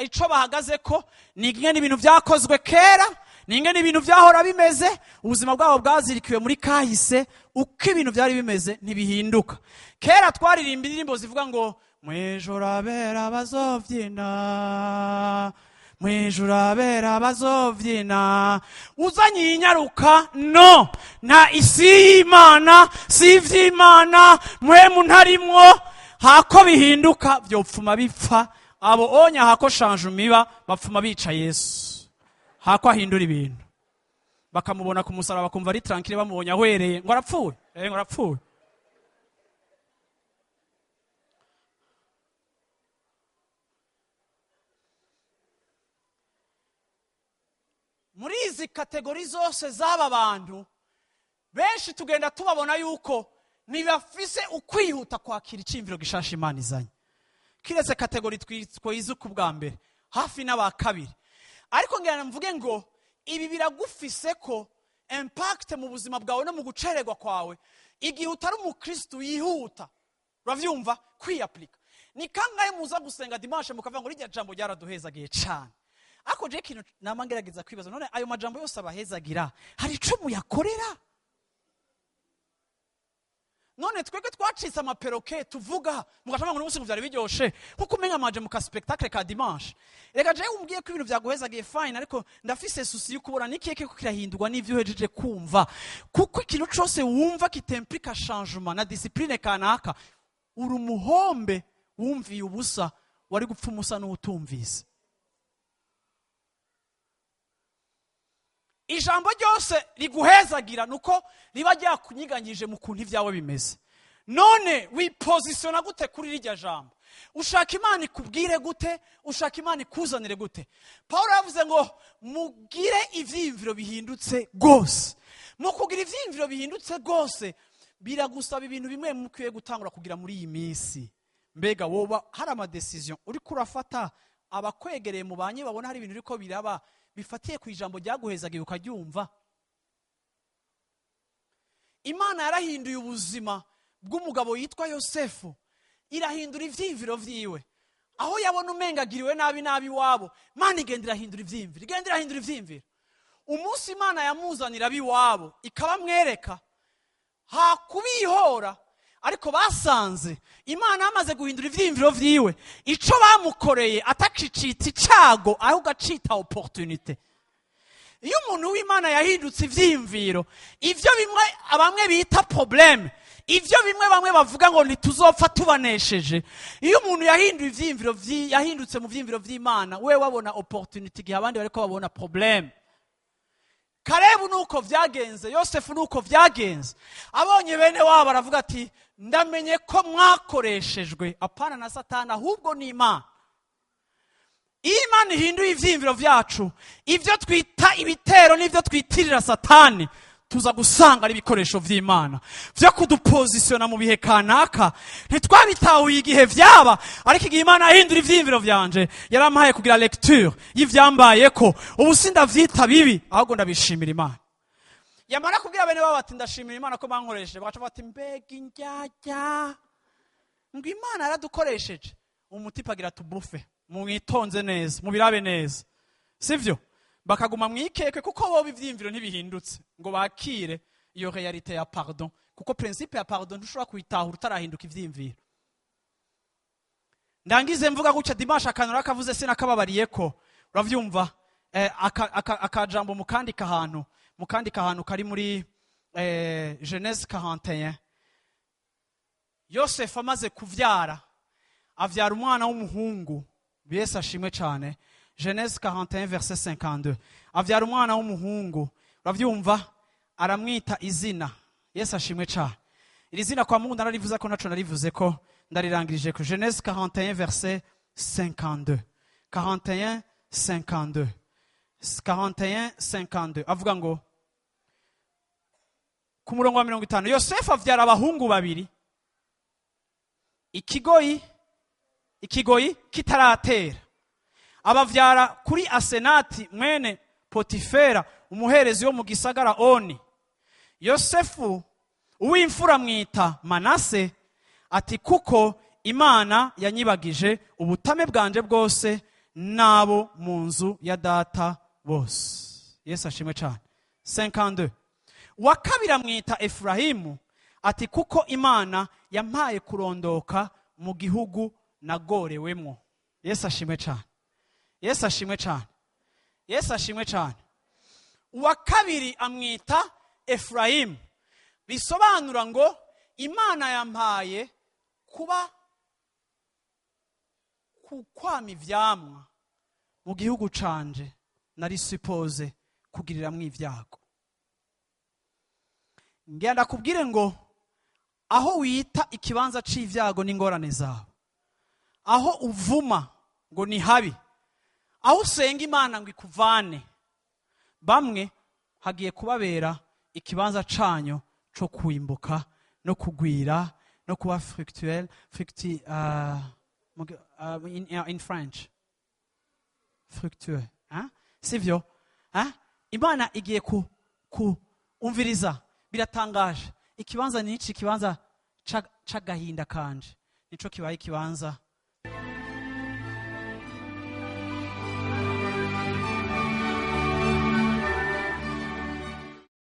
ico bahagaze ko ni ingene ibintu vyakozwe kera, ni ingene ibintu vyahora bimeze, ubuzima bwabo bwazirikiwe muri kahise, uko ibintu vyari bimeze ntibihinduka. Kera twaririmba indirimbo zivuga ngo mwijoro abera bazovyina, mwijuru abera bazovyina, uzanye inyaruka no, na isi y'Imana si ivy'Imana, mwemu ntarimwo, hako bihinduka vyopfuma bipfa. Abo onya hako changement iba bapfuma bica Yesu, hako ahindura ibintu, bakamubona ku musaraba bakumva ari tranquille, bamubonya ahwereye ngo arapfuye, ngo arapfuye. Muri izi kategori zose z'aba bantu benshi tugenda tubabona yuko ntibafise ukwihuta kwakira icimviro gishasha Imana izanye. Kiretse kategori twize ku bwa mbere hafi n'aba kabiri, ariko ngira mvuge ngo ibi biragufise ko impact mu buzima bwawe no mu gucererwa kwawe igihe utari umukristo yihuta. Uravyumva? Kwiaplika ni kangahe muza gusenga dimanche mukavuga ngo rijya jambo ryaraduhezagiye cyane, ako je kintu namangerageza kwibaza, none ayo majambo yose abahezagira hari ico muyakorera? None twebwe twacitse amaperoke tuvuga mugashama ngo n'umunsi vyari biryoshe nkuko umenya amaje mu ka spectacle ka dimanche. Reka je umbwiye ko ibintu vyaguhezagiye fine, ariko ndafise susi y'ukubona nikeke ko kirahindurwa n'ivyo uhejeje kumva, kuko ikintu cyose wumva kitemplika changement na discipline kanaka, uri umuhombe wumviye ubusa, wari gupfa umusa n'utumvise. Ijambo ryose riguhezagira nuko riba ryakunyiganyije mu kuntu ivyawe bimeze. None wipositiona gute kuri rijya jambo? Ushaka Imana ikubwire gute? Ushaka Imana ikuzanire gute? Paulo yavuze ngo mugire ivyimviro bihindutse gose. Mu kugira ivyimviro bihindutse gose biragusaba ibintu bimwe mukwiye gutangura kugira muri iyi minsi. Mbega woba hari ama decision uri kurafata, abakwegereye mu banye babona hari ibintu uriko biraba bifatiye ku ijambo ryaguhezagiye ukaryumva. Imana yarahinduye ubuzima bw'umugabo yitwa Yosefu, irahindura ivyimviro vyiwe. Aho yabona umengagiriwe nabi wabo, Imana igenda irahindura ivyimviro. Umunsi Imana yamuzanira biwabo ikabamwereka, hakubihora, ariko basanze Imana yamaze guhindura ivyimviro vyiwe, ico bamukoreye atakicita icago ahubwo acita opportunité. Iyo umuntu w'Imana yahindutse ivyimviro, ivyo bimwe abamwe bita problème, ivyo bimwe bamwe bavuga ngo ntituzopfa tubanesheje, iyo umuntu yahindutse mu vyiyumviro vy'Imana, we wabona opportunity igihe abandi bariko babona problème. Kalebu nuko vyagenze, Yosefu nuko vyagenze. Abonye bene wabo aravuga ati ndamenye ko mwakoreshejwe apana na Satani ahubwo ni Imana. Imana ihinduye ivyiyumviro vyacu, ivyo twita ibitero n'ivyo twitirira Satani tuza gusanga ari ibikoresho vy'Imana vyo kudupozisiona mu bihe kanaka. Ntitwabitahuye igihe vyaba, ariko igihe Imana ahindura ivyiyumviro vyanje yarampaye kugira lecture y'ivyambayeko, ubu sindavyita bibi ahubwo ndabishimira Imana. Yamara kubwira bene babo ati ndashimira Imana ko bankoresheje, bagaca bati mbega indyarya ngo Imana yaradukoresheje. Umutipa agira tubufe, mwitonze neza, mubirabe neza, sivyo? Bakaguma mwikeke kuko bo ivyiyumviro ntibihindutse ngo bakire iyo realite ya pardon, kuko principe ya pardon ntushobora kuyitahura utarahinduka ivyiyumviro. Ndangize mvuga gutya Dimanche akanura kavuze sinakababariyeko, uravyumva akajambo mukandika ahantu kari muri Genèse 41. Yosefu amaze kuvyara avyara umwana w'umuhungu, Yesu ashimwe cyane. Genèse 41 verset 52. Avyara umwana w'umuhungu, uravyumva, aramwita izina. Yesu ashimwe cyane. Iri zina kwa Mungu nararivuze ko naco narivuze ko ndarirangirije ko Genèse 41 verset 52. 41 52. 41 52 avuga ngo ku murongo wa 50 Yosefu avyara abahungu babiri, ikigoyi kitaratera. Abavyara kuri Asenati mwene Potifera umuherezi wo mu gisagara Oni. Yosefu uw'imfura mwita Manase, ati kuko Imana yanyibagije ubutame bwanje bwose nabo mu nzu ya data bose. Yesu ashimwe cyane. 52. Wa kabiri amwita Efurahimu, ati kuko Imana yampaye kurondoka mu gihugu nagorewemwo. Yesu ashimwe cyane. Yesu ashimwe cyane. Yesu ashimwe cyane. Uwa kabiri amwita Efurahimu, bisobanura ngo Imana yampaye kuba kukwama ivyamwa mu gihugu canje nari suppose kugiriramwo ivyago. Ngenda kubwire ngo aho wita ikibanza c'ivyago n'ingorane zawe, aho uvuma ngo ni habi, aho usenga Imana ngo ikuvane, bamwe hagiye kubabera ikibanza canyo co kwimbuka no kugwira no kuba fructuel, in French fructueux, hein? Sivyo? Hein? Imana igiye umviriza, biratangaje. Ikibanza nici, ikibanza c'agahinda kanje nico kibaye ikibanza